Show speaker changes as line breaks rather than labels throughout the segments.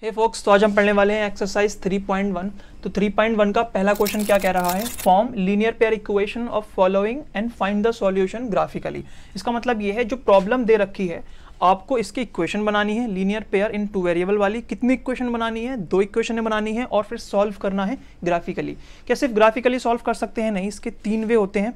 हे focus, तो आज हम पढ़ने वाले हैं एक्सरसाइज 3.1। तो 3.1 का पहला क्वेश्चन क्या कह रहा है? Form linear pair equation of following and find the solution graphically. इसका मतलब ये है जो प्रॉब्लम दे रखी है आपको इसकी इक्वेशन बनानी है लीनियर पेयर इन टू वेरिएबल वाली। कितनी इक्वेशन बनानी है? 2 इक्वेशन बनानी है और फिर सॉल्व करना है ग्राफिकली। क्या सिर्फ ग्राफिकली सॉल्व कर सकते हैं? नहीं, इसके 3 वे होते हैं।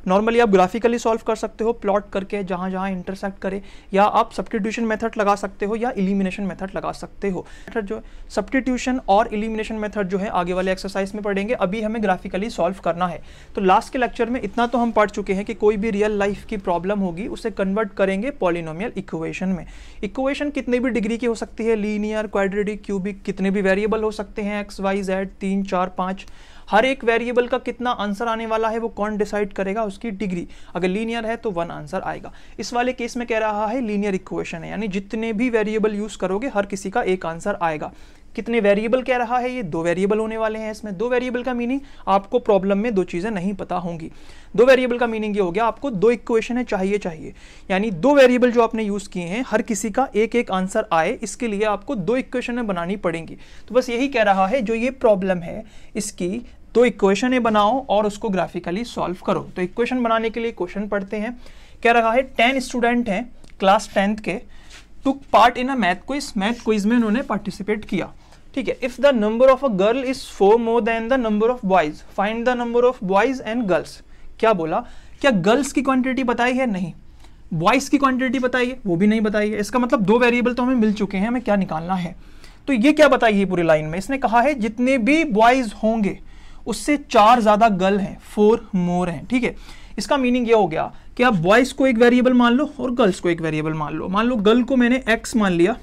नॉर्मली आप ग्राफिकली सॉल्व कर सकते हो प्लॉट करके जहाँ जहाँ इंटरसेक्ट करे, या आप सब्स्टिट्यूशन मेथड लगा सकते हो या एलिमिनेशन मेथड लगा सकते हो। मेथड जो सब्स्टिट्यूशन और एलिमिनेशन मेथड जो है आगे वाले एक्सरसाइज में पढ़ेंगे, अभी हमें ग्राफिकली सॉल्व करना है। तो लास्ट के लेक्चर में इतना तो हम पढ़ चुके हैं कि कोई भी रियल लाइफ की प्रॉब्लम होगी उसे कन्वर्ट करेंगे पॉलिनोमियल इक्वेशन में। इक्वेशन कितने भी डिग्री की हो सकती है, लीनियर, क्वाड्रेटिक, क्यूबिक, कितने भी वेरिएबल हो सकते हैं, एक्स वाई जेड 3 4 5। हर एक वेरिएबल का कितना आंसर आने वाला है वो कौन डिसाइड करेगा? उसकी डिग्री। अगर लीनियर है तो 1 आंसर आएगा। इस वाले केस में कह रहा है लीनियर इक्वेशन है, यानी जितने भी वेरिएबल यूज करोगे हर किसी का एक आंसर आएगा। कितने वेरिएबल कह रहा है? ये 2 वेरिएबल होने वाले हैं। इसमें 2 वेरिएबल का मीनिंग आपको प्रॉब्लम में 2 चीजें नहीं पता होंगी। 2 वेरिएबल का मीनिंग ये हो गया आपको 2 इक्वेशन चाहिए, यानी 2 वेरिएबल जो आपने यूज किए हैं हर किसी का एक एक आंसर आए, इसके लिए आपको 2 इक्वेशन बनानी पड़ेंगी। तो बस यही कह रहा है, जो ये प्रॉब्लम है इसकी 2 इक्वेशन बनाओ और उसको ग्राफिकली सॉल्व करो। तो इक्वेशन बनाने के लिए क्वेश्चन पढ़ते हैं। कह रहा है 10 स्टूडेंट हैं क्लास 10th के, took part in a math quiz. Math quiz में उन्होंने पार्टिसिपेट किया। ठीक है। If the number of a girl is 4 more than the number of boys, find the number of boys and girls. क्या बोला? क्या girls की क्वांटिटी बताई है? नहीं। बॉयज की क्वांटिटी बताई है? वो भी नहीं बताई है। इसका मतलब 2 वेरिएबल तो हमें मिल चुके हैं, हमें क्या निकालना है? तो ये क्या बताई है पूरी लाइन में? इसने कहा है जितने भी बॉयज होंगे उससे 4 ज्यादा गर्ल हैं, 4 मोर हैं। ठीक है। इसका मीनिंग ये हो गया कि आप बॉयज को एक वेरिएबल मान लो और गर्ल्स को एक वेरिएबल मान लो। मान लो गर्ल को मैंने x मान लिया,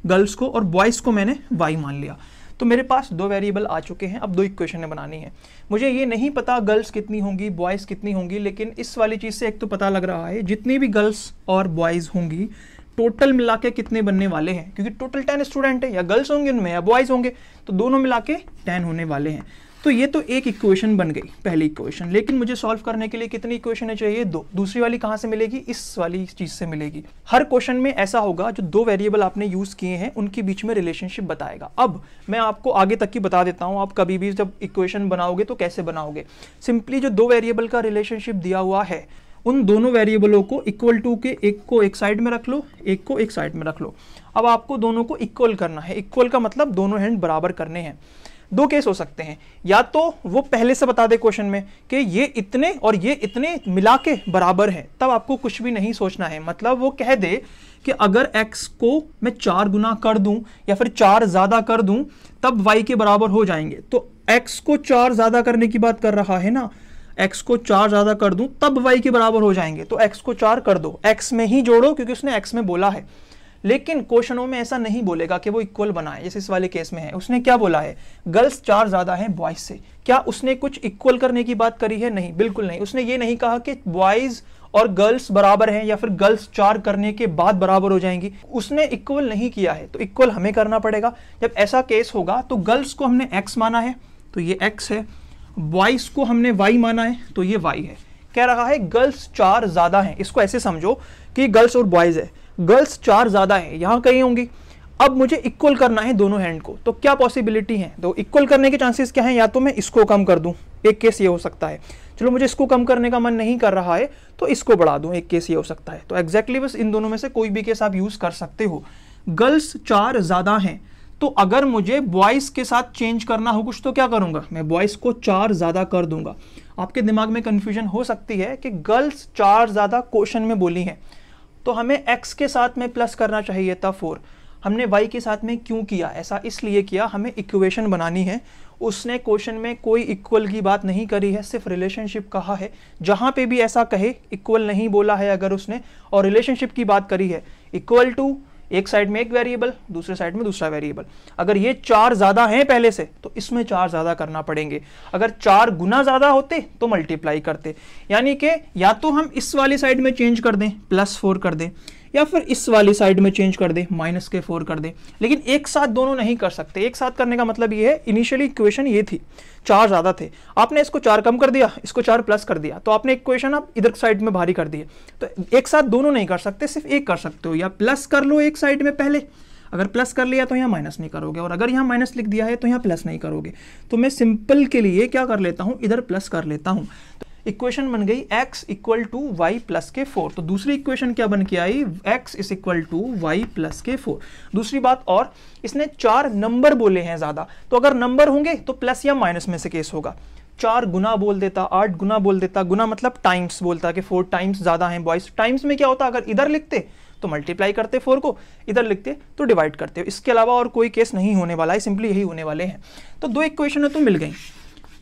गर्ल्स को, और बॉयज को मैंने y मान लिया। तो मेरे पास 2 वेरिएबल आ चुके हैं। अब 2 इक्वेशन बनानी है। मुझे ये नहीं पता गर्ल्स कितनी होंगी, बॉयज कितनी होंगी, लेकिन इस वाली चीज से एक तो पता लग रहा है जितनी भी गर्ल्स और बॉयज होंगी टोटल मिला के कितने बनने वाले हैं, क्योंकि टोटल 10 स्टूडेंट है, या गर्ल्स होंगे उनमें या बॉयज होंगे, तो दोनों मिला के 10 होने वाले हैं। तो ये तो एक इक्वेशन बन गई, पहली इक्वेशन। लेकिन मुझे सॉल्व करने के लिए कितनी इक्वेशन चाहिए? 2। दूसरी वाली कहाँ से मिलेगी? इस वाली चीज से मिलेगी। हर क्वेश्चन में ऐसा होगा, जो 2 वेरिएबल आपने यूज किए हैं उनके बीच में रिलेशनशिप बताएगा। अब मैं आपको आगे तक की बता देता हूं, आप कभी भी जब इक्वेशन बनाओगे तो कैसे बनाओगे। सिंपली जो 2 वेरिएबल का रिलेशनशिप दिया हुआ है उन दोनों वेरिएबलों को इक्वल टू के एक को एक साइड में रख लो, एक को एक साइड में रख लो। अब आपको दोनों को इक्वल करना है। इक्वल का मतलब दोनों हैंड बराबर करने हैं। 2 केस हो सकते हैं, या तो वो पहले से बता दे क्वेश्चन में कि ये इतने और ये इतने मिला के बराबर है, तब आपको कुछ भी नहीं सोचना है। मतलब वो कह दे कि अगर x को मैं 4 गुना कर दूं या फिर 4 ज्यादा कर दूं तब y के बराबर हो जाएंगे। तो x को 4 ज्यादा करने की बात कर रहा है ना, x को 4 ज्यादा कर दूं तब y के बराबर हो जाएंगे। तो x को 4 कर दो, x में ही जोड़ो क्योंकि उसने x में बोला है। लेकिन क्वेश्चनों में ऐसा नहीं बोलेगा कि वो इक्वल बनाए, जैसे इस वाले केस में है। उसने क्या बोला है? गर्ल्स 4 ज्यादा हैं बॉयज से। क्या उसने कुछ इक्वल करने की बात करी है? नहीं, बिल्कुल नहीं। उसने ये नहीं कहा कि बॉयज और गर्ल्स बराबर हैं या फिर गर्ल्स 4 करने के बाद बराबर हो जाएंगी। उसने इक्वल नहीं किया है, तो इक्वल हमें करना पड़ेगा। जब ऐसा केस होगा तो गर्ल्स को हमने x माना है तो ये x है, बॉयज को हमने y माना है तो ये y है। कह रहा है गर्ल्स 4 ज्यादा हैं। इसको ऐसे समझो कि गर्ल्स और बॉयज है, गर्ल्स 4 ज्यादा है, यहां कहीं होंगी। अब मुझे इक्वल करना है दोनों हैंड को, तो क्या पॉसिबिलिटी है? तो इक्वल करने के चांसेस क्या है? या तो मैं इसको कम कर दूं, एक केस ये हो सकता है। चलो मुझे इसको कम करने का मन नहीं कर रहा है तो इसको बढ़ा दूं, एक केस ये हो सकता है। तो एग्जैक्टली बस इन दोनों में से कोई भी केस आप यूज कर सकते हो। गर्ल्स 4 ज्यादा हैं, तो अगर मुझे बॉयज के साथ चेंज करना हो कुछ, तो क्या करूंगा? मैं बॉयज को 4 ज्यादा कर दूंगा। आपके दिमाग में कंफ्यूजन हो सकती है कि गर्ल्स 4 ज्यादा क्वेश्चन में बोली है, तो हमें x के साथ में प्लस करना चाहिए था 4। हमने y के साथ में क्यों किया? ऐसा इसलिए किया, हमें इक्वेशन बनानी है। उसने क्वेश्चन में कोई इक्वल की बात नहीं करी है, सिर्फ रिलेशनशिप कहा है। जहां पे भी ऐसा कहे, इक्वल नहीं बोला है अगर उसने, और रिलेशनशिप की बात करी है, इक्वल टू एक साइड में एक वेरिएबल, दूसरे साइड में दूसरा वेरिएबल। अगर ये 4 ज्यादा हैं पहले से तो इसमें 4 ज्यादा करना पड़ेंगे। अगर 4 गुना ज्यादा होते तो मल्टीप्लाई करते। यानी कि या तो हम इस वाली साइड में चेंज कर दें, +4 कर दें, या फिर इस वाली साइड में चेंज कर दे, -4 कर दे। लेकिन एक साथ दोनों नहीं कर सकते। एक साथ करने का मतलब ये है, इनिशियली इक्वेशन ये थी, 4 ज्यादा थे, आपने इसको 4 कम कर दिया, इसको 4 प्लस कर दिया, तो आपने इक्वेशन आप इधर साइड में भारी कर दिए। तो एक साथ दोनों नहीं कर सकते, सिर्फ एक कर सकते हो, या प्लस कर लो एक साइड में पहले, अगर प्लस कर लिया तो यहाँ माइनस नहीं करोगे, और अगर यहाँ माइनस लिख दिया है तो यहाँ प्लस नहीं करोगे। तो मैं सिंपल के लिए क्या कर लेता हूँ, इधर प्लस कर लेता हूँ। इक्वेशन बन गई x equal to Y plus के 4। तो दूसरी इक्वेशन क्या बन के आई, x is equal to Y plus के 4। दूसरी बात, और इसने 4 नंबर बोले हैं ज़्यादा, तो अगर नंबर होंगे तो प्लस या माइनस में से केस होगा। 4 गुना बोल देता, 8 गुना बोल देता, गुना मतलब टाइम्स बोलता कि 4 टाइम्स ज़्यादा हैं बॉयज। टाइम्स में क्या होता, अगर इधर लिखते तो मल्टीप्लाई करते 4 को, इधर लिखते तो डिवाइड करते। इसके अलावा और कोई केस नहीं होने वाला है, सिंपली यही होने वाले हैं। तो 2 इक्वेशन तो मिल गई।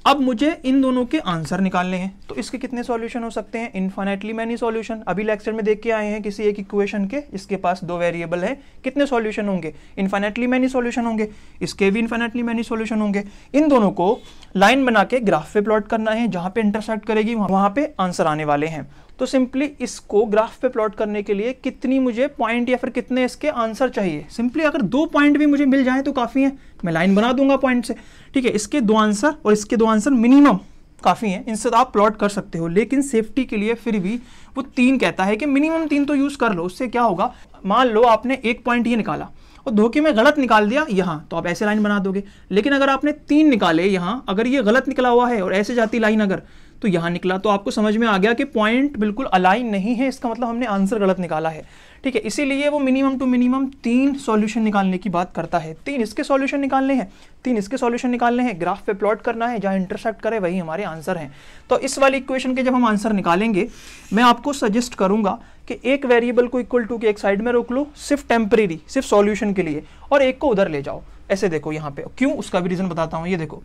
अब मुझे इन दोनों के आंसर निकालने हैं। तो इसके कितने सॉल्यूशन हो सकते हैं, इनफाइनाइटली मैनी सॉल्यूशन। अभी लेक्चर में देख के आए हैं किसी एक इक्वेशन के, इसके पास 2 वेरिएबल है, कितने सॉल्यूशन होंगे, इनफाइनाइटली मैनी सॉल्यूशन होंगे। इसके भी इनफाइनाइटली मैनी सॉल्यूशन होंगे। इन दोनों को लाइन बना के ग्राफ पे प्लॉट करना है, जहां पे इंटरसेक्ट करेगी वहां पे आंसर आने वाले हैं। तो सिंपली इसको ग्राफ पे प्लॉट करने के लिए कितनी मुझे पॉइंट या फिर कितने इसके आंसर चाहिए, सिंपली अगर 2 पॉइंट भी मुझे मिल जाए तो काफ़ी है, मैं लाइन बना दूंगा पॉइंट से। ठीक है, इसके 2 आंसर और इसके 2 आंसर मिनिमम काफ़ी हैं, इनसे तो आप प्लॉट कर सकते हो। लेकिन सेफ्टी के लिए फिर भी वो 3 कहता है कि मिनिमम 3 तो यूज़ कर लो। उससे क्या होगा, मान लो आपने 1 पॉइंट ये निकाला और धोखे में गलत निकाल दिया यहाँ, तो आप ऐसे लाइन बना दोगे। लेकिन अगर आपने 3 निकाले यहाँ, अगर ये गलत निकला हुआ है और ऐसे जाती लाइन अगर, तो यहाँ निकला, तो आपको समझ में आ गया कि पॉइंट बिल्कुल अलाइन नहीं है, इसका मतलब हमने आंसर गलत निकाला है। ठीक है, इसीलिए वो मिनिमम टू मिनिमम 3 सॉल्यूशन निकालने की बात करता है। 3 इसके सॉल्यूशन निकालने हैं, 3 इसके सॉल्यूशन निकालने हैं, ग्राफ पे प्लॉट करना है, जहाँ इंटरसेक्ट करे वही हमारे आंसर हैं। तो इस वाली इक्वेशन के जब हम आंसर निकालेंगे, मैं आपको सजेस्ट करूंगा कि एक वेरिएबल को इक्वल टू के एक साइड में रोक लो, सिर्फ टेम्परेरी, सिर्फ सॉल्यूशन के लिए, और एक को उधर ले जाओ। ऐसे देखो यहाँ पे, क्यों, उसका भी रीजन बताता हूँ। ये देखो,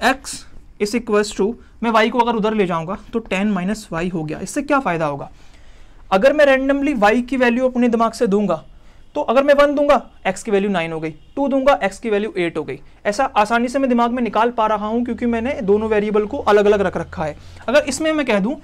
x इस इक्वल्स टू, मैं y को अगर उधर ले जाऊंगा तो 10 माइनस वाई हो गया। इससे क्या फायदा होगा, अगर मैं रैंडमली y की वैल्यू अपने दिमाग से दूंगा, तो अगर मैं 1 दूंगा x की वैल्यू 9 हो गई, 2 दूंगा x की वैल्यू 8 हो गई। ऐसा आसानी से मैं दिमाग में निकाल पा रहा हूं क्योंकि मैंने दोनों वेरिएबल को अलग अलग रख रखा है। अगर इसमें मैं कह दूं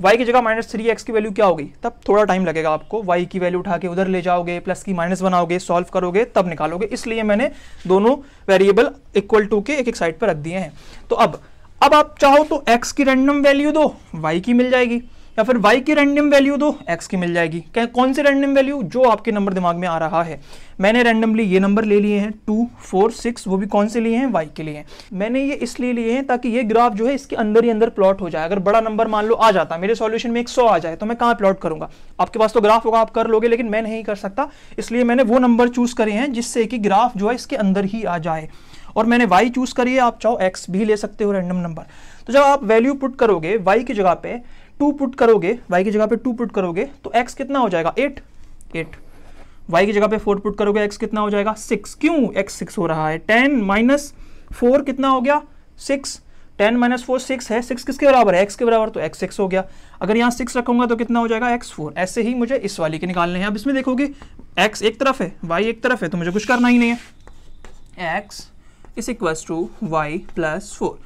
y की जगह -3x की वैल्यू क्या होगी, तब थोड़ा टाइम लगेगा आपको। y की वैल्यू उठा के उधर ले जाओगे, प्लस की माइनस बनाओगे, सॉल्व करोगे, तब निकालोगे। इसलिए मैंने दोनों वेरिएबल इक्वल टू के एक एक साइड पर रख दिए हैं। तो अब आप चाहो तो x की रैंडम वैल्यू दो, y की मिल जाएगी, या फिर y की रैंडम वैल्यू दो, x की मिल जाएगी। क्या, कौन सी रैंडम वैल्यू, जो आपके नंबर दिमाग में आ रहा है। मैंने रैंडमली ये नंबर ले लिए हैं 2, 4, 6, वो भी कौन से लिए हैं, y के लिए हैं। मैंने ये इसलिए लिए हैं ताकि ये ग्राफ जो है इसके अंदर ही अंदर प्लॉट हो जाए। अगर बड़ा नंबर मान लो आ जाता, मेरे सॉल्यूशन में 100 आ जाए, तो मैं कहाँ प्लॉट करूंगा। आपके पास तो ग्राफ होगा, आप कर लोगे, लेकिन मैं नहीं कर सकता। इसलिए मैंने वो नंबर चूज करे हैं जिससे कि ग्राफ जो है इसके अंदर ही आ जाए। और मैंने y चूज करी है, आप चाहो x भी ले सकते हो, रैंडम नंबर। तो जब आप वैल्यू पुट करोगे, y की जगह पे 2 पुट करोगे, y की जगह पे 2 पुट करोगे, तो x कितना हो जाएगा, 8, y की जगह पे 4 पुट करोगे, x कितना हो जाएगा, 6। क्यों x 6 हो रहा है, 10 माइनस 4 कितना हो गया, 6। 10 माइनस 4 6 है, 6 किसके बराबर है, x के बराबर, तो x 6 हो गया। अगर यहाँ 6 रखूंगा तो कितना हो जाएगा, x 4। ऐसे ही मुझे इस वाली के निकालने हैं। अब इसमें देखोगे x एक तरफ है, y एक तरफ है, तो मुझे कुछ करना ही नहीं है। x is equals to Y plus 4,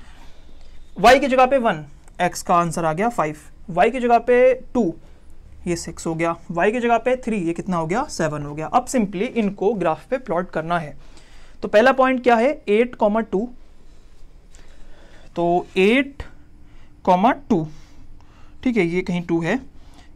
y की जगह पे 1, x का आंसर आ गया 5, y की जगह पे 2, ये 6 हो गया, y की जगह पे 3, ये कितना हो गया, 7 हो गया। अब सिंपली इनको ग्राफ पे प्लॉट करना है। तो पहला पॉइंट क्या है, 8,2, तो 8,2, ठीक है, ये कहीं 2 है।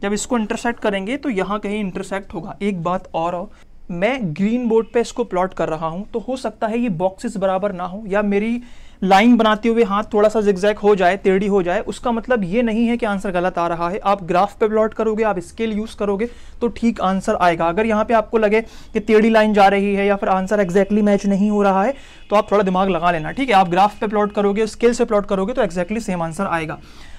जब इसको इंटरसेक्ट करेंगे तो यहाँ कहीं इंटरसेक्ट होगा। एक बात और मैं ग्रीन बोर्ड पे इसको प्लॉट कर रहा हूँ, तो हो सकता है ये बॉक्सेस बराबर ना हो, या मेरी लाइन बनाते हुए हाथ थोड़ा सा जिगजैग हो जाए, टेढ़ी हो जाए। उसका मतलब ये नहीं है कि आंसर गलत आ रहा है। आप ग्राफ पे प्लॉट करोगे, आप स्केल यूज करोगे तो ठीक आंसर आएगा। अगर यहाँ पे आपको लगे कि टेढ़ी लाइन जा रही है या फिर आंसर एग्जैक्टली मैच नहीं हो रहा है, तो आप थोड़ा दिमाग लगा लेना। ठीक है, आप ग्राफ पे प्लॉट करोगे, स्केल से प्लॉट करोगे तो एग्जैक्टली सेम आंसर आएगा।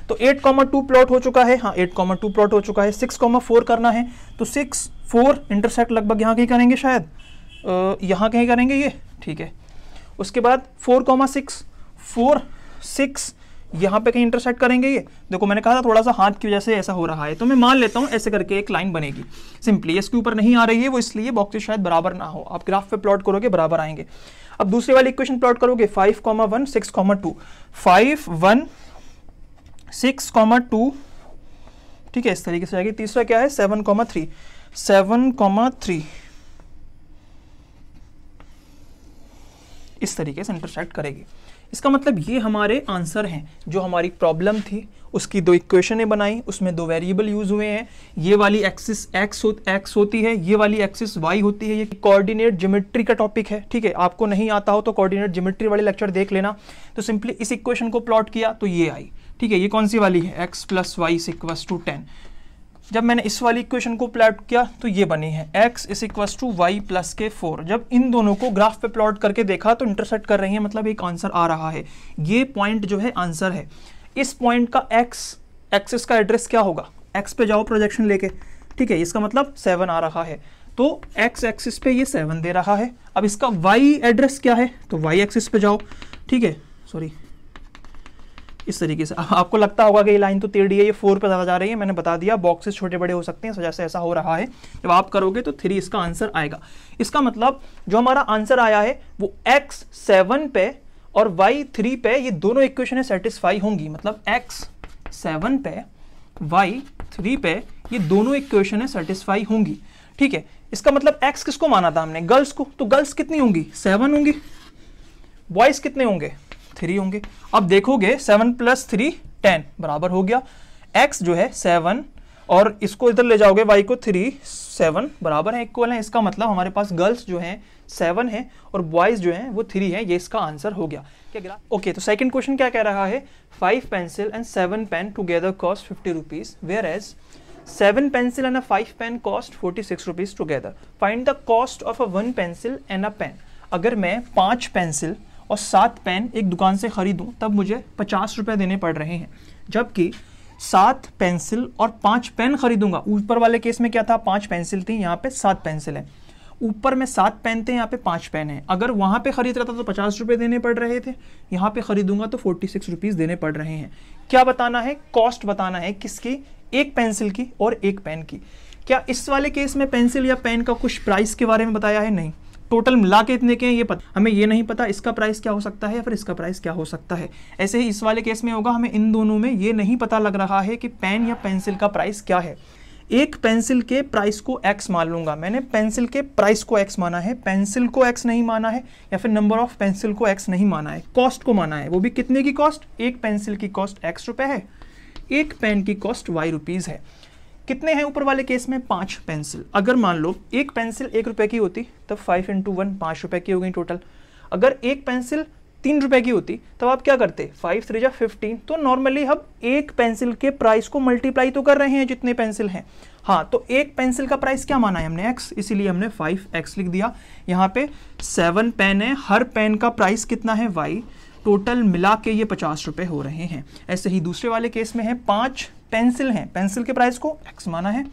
तो 8,2 प्लॉट हो चुका है, हाँ 8,2 प्लॉट हो चुका है। 6,4 करना है, तो 6, 4 इंटरसेक्ट लगभग यहाँ कहीं करेंगे, शायद यहाँ कहीं करेंगे ये, ठीक है। उसके बाद 4,6, 4, 6 यहाँ पे कहीं इंटरसेक्ट करेंगे ये। देखो मैंने कहा था थोड़ा सा हाथ की वजह से ऐसा हो रहा है, तो मैं मान लेता हूँ ऐसे करके एक लाइन बनेगी। सिंपली इसके ऊपर नहीं आ रही है वो इसलिए बॉक्सेस शायद बराबर ना हो। आप ग्राफ पे प्लॉट करोगे बराबर आएंगे। अब दूसरी वाली इक्वेशन प्लॉट करोगे, 5,1, 6,2, 5, 1, 6,2, ठीक है, इस तरीके से आएगी। तीसरा क्या है, 7,3, 7,3, इस तरीके से इंटरसेक्ट करेगी। इसका मतलब ये हमारे आंसर हैं। जो हमारी प्रॉब्लम थी उसकी दो इक्वेशनें बनाई, उसमें दो वेरिएबल यूज हुए हैं। ये वाली एक्सिस एक्स होती है, ये वाली एक्सिस वाई होती है। ये कोऑर्डिनेट ज्योमेट्री का टॉपिक है, ठीक है। आपको नहीं आता हो तो कोऑर्डिनेट ज्योमेट्री वाले लेक्चर देख लेना। तो सिंपली इस इक्वेशन को प्लॉट किया तो ये आई, ठीक है। ये कौन सी वाली है, x + y = 10। जब मैंने इस वाली इक्वेशन को प्लॉट किया तो ये बनी है x = y + k4। जब इन दोनों को ग्राफ पे प्लॉट करके देखा तो इंटरसेक्ट कर रही है, मतलब एक आंसर आ रहा है। ये पॉइंट जो है आंसर है। इस पॉइंट का x एक्सिस का एड्रेस क्या होगा, x पे जाओ प्रोजेक्शन लेके, ठीक है। इसका मतलब 7 आ रहा है, तो x एक्सिस पे ये 7 दे रहा है। अब इसका y एड्रेस क्या है, तो y एक्सिस पे जाओ, ठीक है। सॉरी, इस तरीके से। आपको लगता होगा कि ये लाइन तो टेढ़ी है, ये 4 पे ज़्यादा जा रही है। मैंने बता दिया बॉक्सेस छोटे बड़े हो सकते हैं, जैसे ऐसा हो रहा है। जब आप करोगे तो 3 इसका आंसर आएगा। इसका मतलब जो हमारा आंसर आया है वो x 7 पे और y 3 पे, ये दोनों इक्वेशनें सेटिस्फाई होंगी। मतलब x 7 पे y 3 पे ये दोनों इक्वेशनें सेटिस्फाई होंगी, ठीक है। इसका मतलब x किसको माना था हमने, गर्ल्स को। तो गर्ल्स कितनी होंगी, 7 होंगी। बॉयज कितने होंगे, 3 होंगे। अब देखोगे 7 + 3 10 बराबर हो गया। x जो है 7 और इसको इधर ले जाओगे y को 3, 7 बराबर है, इक्वल है। इसका मतलब हमारे पास गर्ल्स जो हैं 7 है और बॉयज जो हैं वो 3 है। ये इसका आंसर हो गया। क्या ओके, तो सेकंड क्वेश्चन क्या कह रहा है, 5 pencil and 7 pen together cost 50 rupees whereas 7 pencil and a 5 pen cost 46 rupees together. Find the cost of a 1 pencil and a pen. अगर मैं 5 पेंसिल और 7 पेन एक दुकान से खरीदूं तब मुझे 50 रुपए देने पड़ रहे हैं, जबकि 7 पेंसिल और 5 पेन खरीदूंगा। ऊपर वाले केस में क्या था, 5 पेंसिल थी, यहाँ पे 7 पेंसिल है। ऊपर में 7 पेन थे, यहाँ पे 5 पेन है। अगर वहाँ पे खरीद रहा था तो 50 रुपये देने पड़ रहे थे, यहाँ पे खरीदूंगा तो 46 रुपीज़ देने पड़ रहे हैं। क्या बताना है, कॉस्ट बताना है किसकी, एक पेंसिल की और एक पेन की। क्या इस वाले केस में पेंसिल या पेन का कुछ प्राइस के बारे में बताया है, नहीं। टोटल मिला के इतने के हैं ये पता, हमें ये नहीं पता इसका प्राइस क्या हो सकता है या फिर इसका प्राइस क्या हो सकता है। ऐसे ही इस वाले केस में होगा, हमें इन दोनों में ये नहीं पता लग रहा है कि पेन या पेंसिल का प्राइस क्या है। एक पेंसिल के प्राइस को x मान लूंगा, मैंने पेंसिल के प्राइस को x माना है, पेंसिल को x नहीं माना है, या फिर नंबर ऑफ पेंसिल को x नहीं माना है, कॉस्ट को माना है। वो भी कितने की कॉस्ट, एक पेंसिल की कॉस्ट x रुपए है, एक पेन की कॉस्ट y रुपीज़ है। कितने हैं ऊपर वाले केस में, 5 पेंसिल। अगर मान लो एक पेंसिल 1 रुपए की होती तब 5 × 1 5 रुपए की हो गई टोटल। अगर एक पेंसिल 3 रुपए की होती तब आप क्या करते, 5 × 3 = 15। तो नॉर्मली हम एक पेंसिल के प्राइस को मल्टीप्लाई तो कर रहे हैं जितने पेंसिल हैं। हाँ, तो एक पेंसिल का प्राइस क्या माना है हमने, x, इसीलिए हमने 5x लिख दिया। यहाँ पे 7 पेन है, हर पेन का प्राइस कितना है, y। टोटल मिला के ये 50 रुपए हो रहे हैं। ऐसे ही दूसरे वाले केस में है 5 पेंसिल हैं, पेंसिल के प्राइस को x माना है,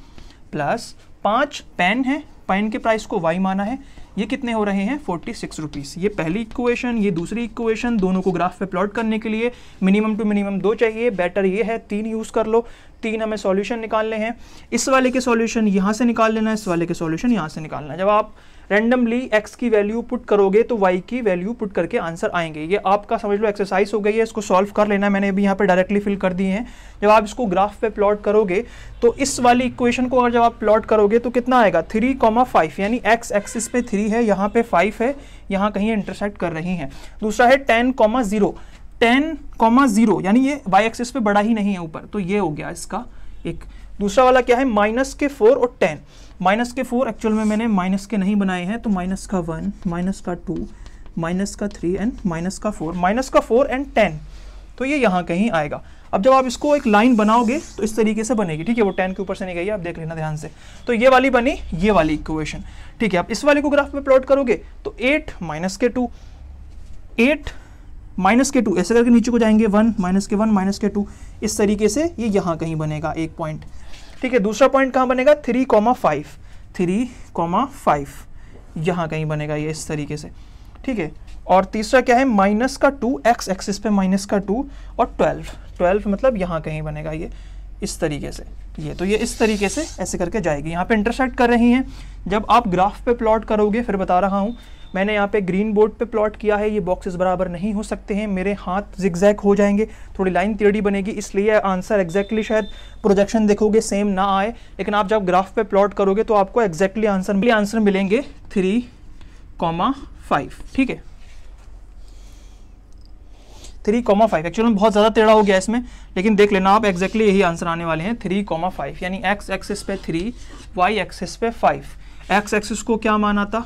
प्लस 5 पेन है, पेन के प्राइस को y माना है। ये कितने हो रहे हैं, 46 रुपीज़। ये पहली इक्वेशन, ये दूसरी इक्वेशन, दोनों को ग्राफ पे प्लॉट करने के लिए मिनिमम टू मिनिमम 2 चाहिए। बेटर ये है 3 यूज़ कर लो। 3 हमें सॉल्यूशन निकालने हैं। इस वाले के सॉल्यूशन यहाँ से निकाल लेना है, इस वाले के सॉल्यूशन यहाँ से निकालना है। जब आप रैंडमली x की वैल्यू पुट करोगे तो y की वैल्यू पुट करके आंसर आएंगे। ये आपका समझ लो एक्सरसाइज हो गई है, इसको सॉल्व कर लेना है। मैंने अभी यहाँ पे डायरेक्टली फिल कर दिए हैं। जब आप इसको ग्राफ पे प्लॉट करोगे तो इस वाली इक्वेशन को अगर जब आप प्लॉट करोगे तो कितना आएगा, 3,5, यानी x एक्सिस पे 3 है, यहाँ पे 5 है, यहाँ कहीं इंटरसेक्ट कर रही हैं। दूसरा है 10,0, 10,0, यानी ये y एक्सिस पे बड़ा ही नहीं है ऊपर, तो ये हो गया इसका एक। दूसरा वाला क्या है, -4 और 10। -4 एक्चुअल में मैंने माइनस के नहीं बनाए हैं, तो -1, -2, -3 एंड -4 एंड 10, तो ये यहाँ कहीं आएगा। अब जब आप इसको एक लाइन बनाओगे तो इस तरीके से बनेगी, ठीक है। वो 10 के ऊपर से नहीं गई, आप देख लेना ध्यान से। तो ये वाली बनी, ये वाली इक्वेशन, ठीक है। आप इस वाले को ग्राफ में प्लॉट करोगे तो 8 -2, 8 -2, ऐसे करके नीचे को जाएंगे, 1 -1 -2, इस तरीके से ये यहाँ कहीं बनेगा एक पॉइंट, ठीक है। दूसरा पॉइंट कहाँ बनेगा, 3,5, यहाँ कहीं बनेगा ये इस तरीके से, ठीक है। और तीसरा क्या है, -2, x एक्सिस पे -2 और 12 मतलब यहाँ कहीं बनेगा ये इस तरीके से। ये तो ये इस तरीके से ऐसे करके जाएगी, यहाँ पे इंटरसेक्ट कर रही हैं। जब आप ग्राफ पे प्लॉट करोगे, फिर बता रहा हूँ, मैंने यहाँ पे ग्रीन बोर्ड पे प्लॉट किया है, ये बॉक्सेस बराबर नहीं हो सकते हैं, मेरे हाथ जिगजैग हो जाएंगे, थोड़ी लाइन टेढ़ी बनेगी, इसलिए आंसर एग्जैक्टली शायद प्रोजेक्शन देखोगे सेम ना आए, लेकिन आप जब ग्राफ पे प्लॉट करोगे तो आपको एग्जैक्टली आंसर मिलेंगे 3,5, ठीक है। 3,5। एक्चुअली बहुत ज़्यादा टेढ़ा हो गया इसमें, लेकिन देख लेना आप, एग्जैक्टली यही आंसर आने वाले हैं 3,5, यानी x एक्सिस पे 3, y एक्सिस पे 5। x एक्सिस को क्या माना था,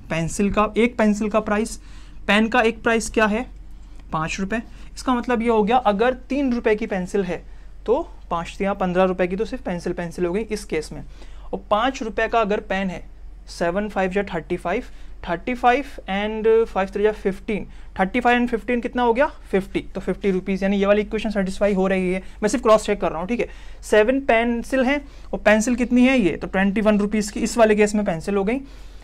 पेंसिल का, एक पेंसिल का प्राइस, पेन का एक प्राइस क्या है 5 रुपये। इसका मतलब ये हो गया अगर 3 रुपये की पेंसिल है तो 5 या 15 रुपये की तो सिर्फ पेंसिल हो गई इस केस में। और 5 रुपये का अगर पेन है, 7 5 या 35 एंड 5 3 या 15, 35 एंड 15 कितना हो गया 50, तो 50 रुपीज़, यानी ये वाली इक्वेशन सेटिस्फाई हो रही है। मैं सिर्फ क्रॉस चेक कर रहा हूँ, ठीक है। 7 पेंसिल हैं और पेंसिल कितनी है ये, तो 21 रुपीज़ की इस वाले केस में पेंसिल हो गई,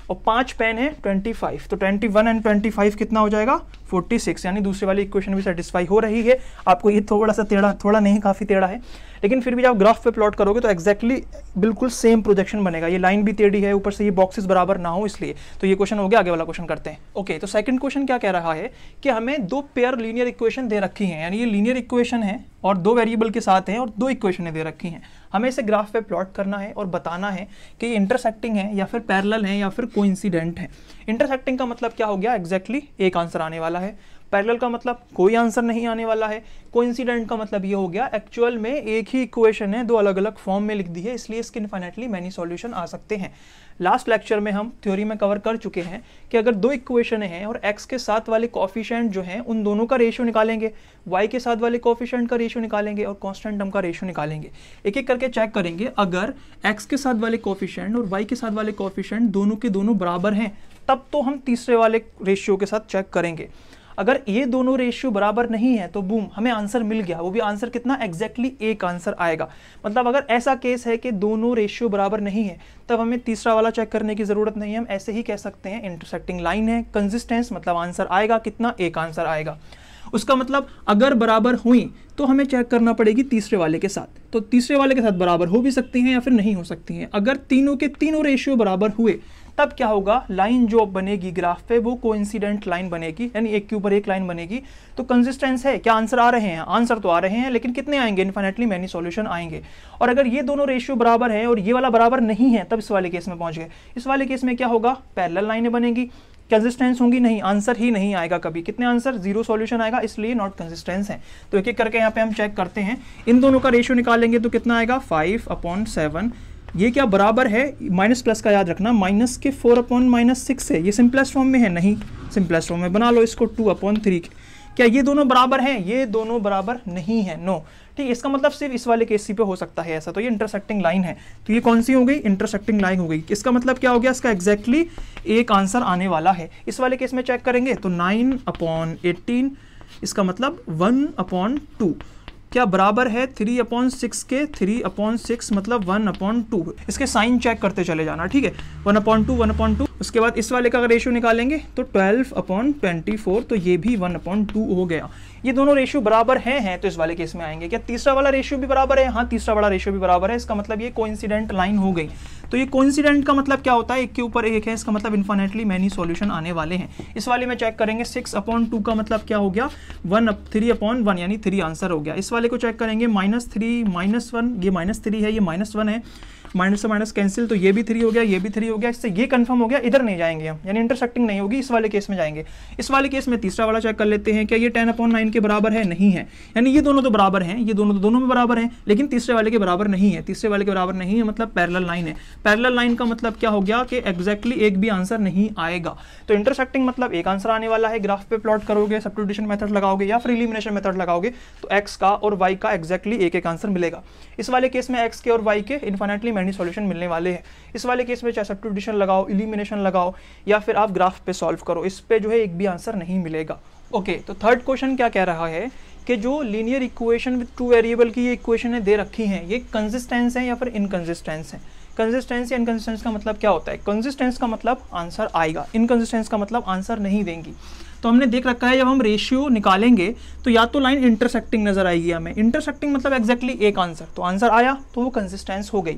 और 5 पेन है 25, तो 21 एंड 25 कितना हो जाएगा 46, यानी दूसरी वाली इक्वेशन भी सेटिस्फाई हो रही है। आपको ये थोड़ा सा टेढ़ा, थोड़ा नहीं काफ़ी टेढ़ा है, लेकिन फिर भी जब ग्राफ पे प्लॉट करोगे तो एक्जैक्टली बिल्कुल सेम प्रोजेक्शन बनेगा। ये लाइन भी टेढ़ी है, ऊपर से ये बॉक्सेस बराबर ना हो इसलिए। तो ये क्वेश्चन हो गया, आगे वाला क्वेश्चन करते हैं। ओके, तो सेकंड क्वेश्चन क्या कह रहा है कि हमें 2 पेयर लीनियर इक्वेशन दे रखी हैं, यानी ये लीनियर इक्वेशन है और 2 वेरिएबल के साथ हैं और 2 इक्वेशनें दे रखी हैं। हमें इसे ग्राफ पे प्लॉट करना है और बताना है कि ये इंटरसेक्टिंग है या फिर पैरेलल है या फिर कोइंसिडेंट है। इंटरसेक्टिंग का मतलब क्या हो गया, एग्जैक्टली एक आंसर आने वाला है। पैरेलल का मतलब कोई आंसर नहीं आने वाला है। कोइंसिडेंट का मतलब ये हो गया एक्चुअल में एक ही इक्वेशन है, 2 अलग अलग फॉर्म में लिख दी है, इसलिए इसके इनफाइनाइटली मैनी सॉल्यूशन आ सकते हैं। लास्ट लेक्चर में हम थ्योरी में कवर कर चुके हैं कि अगर 2 इक्वेशन हैं और x के साथ वाले कोफिशिएंट जो हैं उन दोनों का रेशियो निकालेंगे, y के साथ वाले कोफिशिएंट का रेशियो निकालेंगे और कांस्टेंट टर्म का रेशियो निकालेंगे। एक एक करके चेक करेंगे। अगर x के साथ वाले कोफिशिएंट और y के साथ वाले कोफिशिएंट दोनों के दोनों बराबर हैं, तब तो हम तीसरे वाले रेशियो के साथ चेक करेंगे। अगर ये दोनों रेशियो बराबर नहीं है तो बूम, हमें आंसर मिल गया। वो भी आंसर कितना, एग्जैक्टली एक आंसर आएगा। मतलब अगर ऐसा केस है कि दोनों रेशियो बराबर नहीं है, तब हमें तीसरा वाला चेक करने की जरूरत नहीं है। हम ऐसे ही कह सकते हैं इंटरसेक्टिंग लाइन है, कंसिस्टेंस, मतलब आंसर आएगा कितना, एक आंसर आएगा। उसका मतलब अगर बराबर हुई तो हमें चेक करना पड़ेगी तीसरे वाले के साथ। तो तीसरे वाले के साथ बराबर हो भी सकती हैं या फिर नहीं हो सकती हैं। अगर तीनों के तीनों रेशियो बराबर हुए तब क्या होगा, लाइन जो बनेगी ग्राफ पे वो कोइंसिडेंट लाइन बनेगी, यानी एक के ऊपर एक लाइन बनेगी। तो कंसिस्टेंस है, क्या आंसर आ रहे हैं, आंसर तो आ रहे हैं, लेकिन कितने आएंगे, इनफाइनाइटली मैनी सॉल्यूशन आएंगे। और अगर ये दोनों रेशियो बराबर है और ये वाला बराबर नहीं है, तब इस वाले केस में पहुंच गए। इस वाले केस में क्या होगा, पैरेलल लाइनें बनेगी, कंसिस्टेंस होंगी नहीं, आंसर ही नहीं आएगा कभी। कितने आंसर, 0 सॉल्यूशन आएगा, इसलिए नॉट कंसिस्टेंस है। तो एक एक करके यहाँ पे हम चेक करते हैं। इन दोनों का रेशियो निकालेंगे तो कितना आएगा, 5/7। ये क्या बराबर है, माइनस प्लस का याद रखना, माइनस के 4/-6 है। ये सिंपलेस्ट फॉर्म में है, नहीं सिंपलेस्ट फॉर्म में बना लो इसको 2/3। क्या ये दोनों बराबर हैं, ये दोनों बराबर नहीं है, नो। ठीक, इसका मतलब सिर्फ इस वाले केस पे हो सकता है ऐसा। तो ये इंटरसेक्टिंग लाइन है, तो ये कौन सी हो गई, इंटरसेक्टिंग लाइन हो गई। इसका मतलब क्या हो गया, इसका एग्जैक्टली एक आंसर आने वाला है। इस वाले केस में चेक करेंगे तो 9/18, इसका मतलब 1/2 क्या बराबर है 3/6 के, 3/6 मतलब 1/2। इसके साइन चेक करते चले जाना, ठीक है, 1/2 1/2। उसके बाद इस वाले का रेशियो निकालेंगे तो 12/24, तो ये भी 1/2 हो गया। ये दोनों रेशियो बराबर हैं तो इस वाले केस में आएंगे। क्या तीसरा वाला रेशियो भी बराबर है, हाँ तीसरा वाला रेशियो भी बराबर है। इसका मतलब ये कोइंसिडेंट लाइन हो गई। तो ये कोइंसिडेंट का मतलब क्या होता है, एक के ऊपर एक है, इसका मतलब इनफाइनाइटली मैनी सॉल्यूशन आने वाले हैं। इस वाले में चेक करेंगे 6/2 का मतलब क्या हो गया, 3/1, यानी 3 आंसर हो गया। इस वाले को चेक करेंगे -3 -1, ये -3 है, ये -1 है, माइनस से माइनस कैंसिल, तो ये भी 3 हो गया, ये भी 3 हो गया। इससे ये कंफर्म हो गया, इधर नहीं जाएंगे हम, यानी इंटरसेक्टिंग नहीं होगी, इस वाले केस में जाएंगे। इस वाले केस में तीसरा वाला चेक कर लेते हैं, क्या ये 10/9 के बराबर है, नहीं है। यानी ये दोनों तो बराबर हैं, ये दोनों में बराबर हैं, लेकिन तीसरे वाले के बराबर नहीं है। तीसरे वाले के बराबर नहीं है मतलब पैरेलल लाइन है। पैरेलल लाइन का मतलब क्या हो गया कि एग्जैक्टली एक भी आंसर नहीं आएगा। तो इंटरसेक्टिंग मतलब एक आंसर आने वाला है। ग्राफ पे प्लॉट करोगे, सब्स्टिट्यूशन मेथड लगाओगे या फिर एलिमिनेशन मेथड लगाओगे तो एक्स का और वाई का एग्जैक्टली एक आंसर मिलेगा। इस वाले केस में एक्स के और वाई के इनफाइनाइटली मैनी सॉल्यूशन मिलने वाले हैं। इस वाले केस में चाहे सब्स्टिट्यूशन लगाओ, एलिमिनेशन लगाओ या फिर आप ग्राफ पे सॉल्व करो, इस पे जो है एक भी आंसर नहीं मिलेगा। ओके, तो थर्ड क्वेश्चन क्या कह रहा है कि जो लीनियर इक्वेशन विद 2 वेरिएबल की ये इक्वेशन दे रखी हैं, ये कंसिस्टेंस है या फिर इनकंसिस्टेंस है। कंसिस्टेंस या इनकंसिस्टेंस का मतलब क्या होता है, कंसिस्टेंस का मतलब आंसर आएगा, इनकंसिस्टेंस का मतलब आंसर नहीं देंगी। तो हमने देख रखा है जब हम रेशियो निकालेंगे तो या तो लाइन इंटरसेक्टिंग नजर आएगी हमें, इंटरसेक्टिंग मतलब एग्जैक्टली एक आंसर, तो आंसर आया तो वो कंसिस्टेंस हो गई।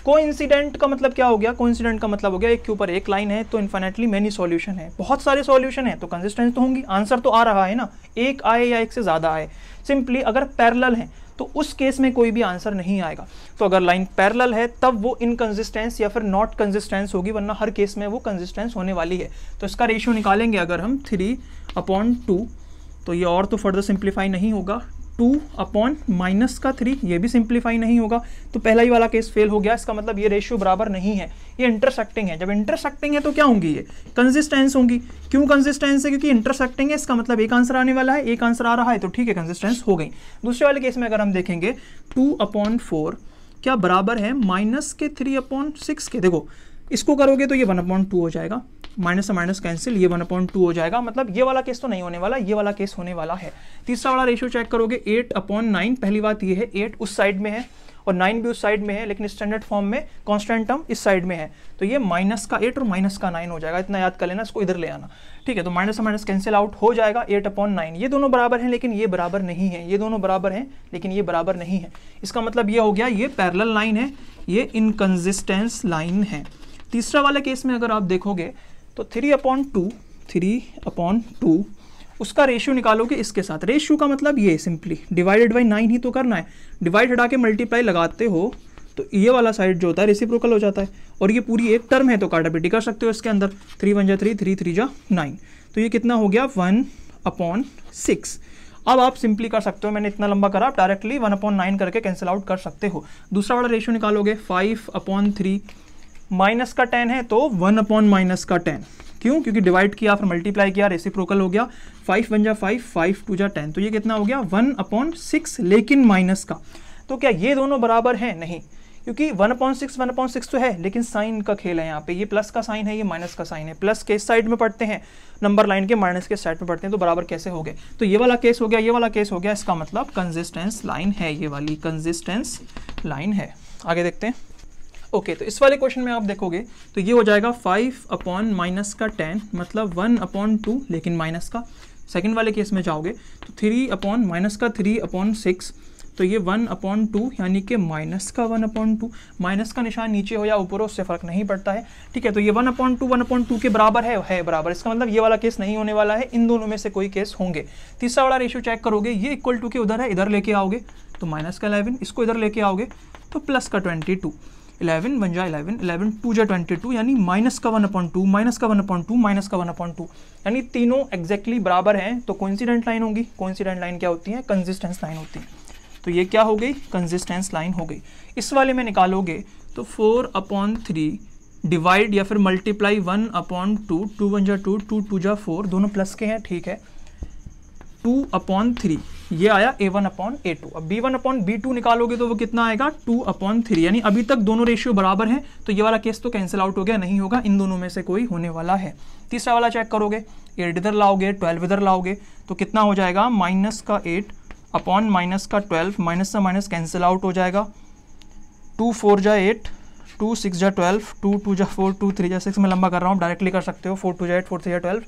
कोइंसिडेंट का मतलब क्या हो गया, कोइंसिडेंट का मतलब हो गया एक के ऊपर एक लाइन है तो इनफाइनाइटली मेनी सॉल्यूशन है, बहुत सारे सॉल्यूशन है तो कंसिस्टेंस तो होंगी, आंसर तो आ रहा है ना, एक आए या एक से ज़्यादा आए। सिंपली अगर पैरेलल है तो उस केस में कोई भी आंसर नहीं आएगा। तो अगर लाइन पैरेलल है तब वो इनकंसिस्टेंस या फिर नॉट कंसिस्टेंस होगी, वरना हर केस में वो कंसिस्टेंस होने वाली है। तो इसका रेशियो निकालेंगे अगर हम 3/2, तो ये और तो फर्दर सिंप्लीफाई नहीं होगा। 2 अपॉन माइनस का 3 ये भी सिंप्लीफाई नहीं होगा, तो पहला ही वाला केस फेल हो गया। इसका मतलब ये रेशियो बराबर नहीं है, ये इंटरसेक्टिंग है। जब इंटरसेक्टिंग है तो क्या होंगी, ये कंसिस्टेंस होंगी। क्यों कंसिस्टेंस है, क्योंकि इंटरसेक्टिंग है, इसका मतलब एक आंसर आने वाला है, एक आंसर आ रहा है, तो ठीक है कंसिस्टेंस हो गई। दूसरे वाले केस में अगर हम देखेंगे 2 अपॉन 4 क्या बराबर है माइनस के 3 अपॉन 6 के। देखो इसको करोगे तो ये 1/2 हो जाएगा, माइनस से माइनस कैंसिल, ये 1/2 हो जाएगा। मतलब ये वाला केस तो नहीं होने वाला, ये वाला केस होने वाला है। तीसरा वाला रेशियो चेक करोगे 8 अपॉन 9। पहली बात ये है 8 उस साइड में है और 9 भी उस साइड में है, लेकिन स्टैंडर्ड फॉर्म में कांस्टेंट टर्म इस साइड में है, तो ये माइनस का 8 और माइनस का 9 हो जाएगा। इतना याद कर लेना, इसको इधर ले आना, ठीक है। तो माइनस से माइनस कैंसिल आउट हो जाएगा, 8 अपॉन 9। ये दोनों बराबर हैं लेकिन ये बराबर नहीं है, ये दोनों बराबर हैं लेकिन ये बराबर नहीं है। इसका मतलब ये हो गया ये पैरेलल लाइन है, ये इनकंसिस्टेंस लाइन है। तीसरा वाले केस में अगर आप देखोगे तो 3/2 उसका रेशियो निकालोगे इसके साथ। रेशियो का मतलब ये सिंपली डिवाइडेड बाई 9 ही तो करना है। डिवाइड हटा के मल्टीप्लाई लगाते हो तो ये वाला साइड जो होता है रेसिप्रोकल हो जाता है, और ये पूरी एक टर्म है तो काटापीटी कर सकते हो इसके अंदर। 3 1 जा 3, 3 3 जा 9, तो ये कितना हो गया 1/6। अब आप सिंपली कर सकते हो, मैंने इतना लंबा करा, आप डायरेक्टली 1/9 करके कैंसिल आउट कर सकते हो। दूसरा वाला रेशियो निकालोगे 5/3, माइनस का 10 है तो 1/-10। क्यों, क्योंकि डिवाइड किया फिर मल्टीप्लाई किया, रेसिप्रोकल हो गया। 5 1 जा 5, 5 2 जा 10, तो ये कितना हो गया 1/6 लेकिन माइनस का। तो क्या ये दोनों बराबर हैं, नहीं, क्योंकि 1/6 तो है लेकिन साइन का खेल है यहाँ पे। ये प्लस का साइन है, ये माइनस का साइन है। प्लस के इस साइड में पढ़ते हैं नंबर लाइन के, माइनस के साइड में पढ़ते हैं, तो बराबर कैसे हो गए। तो ये वाला केस हो गया, ये वाला केस हो गया, इसका मतलब कंसिस्टेंस लाइन है, ये वाली कंसिस्टेंस लाइन है। आगे देखते हैं। ओके, तो इस वाले क्वेश्चन में आप देखोगे तो ये हो जाएगा 5/-10 मतलब 1/2 लेकिन माइनस का। सेकंड वाले केस में जाओगे तो 3/-3/6 तो ये 1/2 यानी कि माइनस का 1/2। माइनस का निशान नीचे हो या ऊपर हो उससे फर्क नहीं पड़ता है, ठीक है। तो ये 1/2 के बराबर है बराबर। इसका मतलब ये वाला केस नहीं होने वाला है, इन दोनों में से कोई केस होंगे। तीसरा वाला रेशियो चेक करोगे, ये इक्वल टू के उधर है, इधर लेके आओगे तो माइनस का 11, इसको इधर लेके आओगे तो प्लस का 22। 11 1 जा 11, 11 2 जा 22, यानी माइनस का 1/2, माइनस का 1/2, माइनस का 1/2, यानी तीनों एग्जैक्टली बराबर हैं, तो कोइंसिडेंट लाइन होगी। कोइंसिडेंट लाइन क्या होती है, कंसिस्टेंस लाइन होती है। तो ये क्या हो गई, कंसिस्टेंस लाइन हो गई। इस वाले में निकालोगे तो 4/3 डिवाइड या फिर मल्टीप्लाई 1/2, 2 1 जा 2, 2 2 जा 4, दोनों प्लस के हैं, ठीक है। 2/3 ये आया A1/A2। अब B1/B2 निकालोगे तो वो कितना आएगा 2/3, यानी अभी तक दोनों रेशियो बराबर हैं, तो ये वाला केस तो कैंसिल आउट हो गया, नहीं होगा, इन दोनों में से कोई होने वाला है। तीसरा वाला चेक करोगे, 8 इधर लाओगे 12 इधर लाओगे तो कितना हो जाएगा माइनस का 8 अपॉन माइनस का 12, माइनस से माइनस कैंसिल आउट हो जाएगा। 2 4 जा 8, 2 6 जा 12, 2 2 जा 4, 2 3 जा 6, मैं लंबा कर रहा हूँ, डायरेक्टली कर सकते हो। 4 2 जा 8, 4 3 जा 12,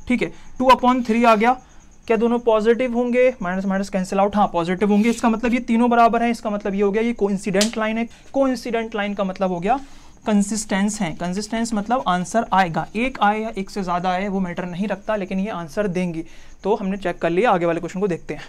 ठीक है। 2/3 आ गया। क्या दोनों पॉजिटिव होंगे, माइनस माइनस कैंसिल आउट, हाँ पॉजिटिव होंगे। इसका मतलब ये तीनों बराबर हैं, इसका मतलब ये हो गया ये कोइंसिडेंट लाइन है। कोइंसिडेंट लाइन का मतलब हो गया कंसिस्टेंस है। कंसिस्टेंस मतलब आंसर आएगा, एक आए या एक से ज़्यादा आए वो मैटर नहीं रखता, लेकिन ये आंसर देंगी। तो हमने चेक कर लिया, आगे वाले क्वेश्चन को देखते हैं।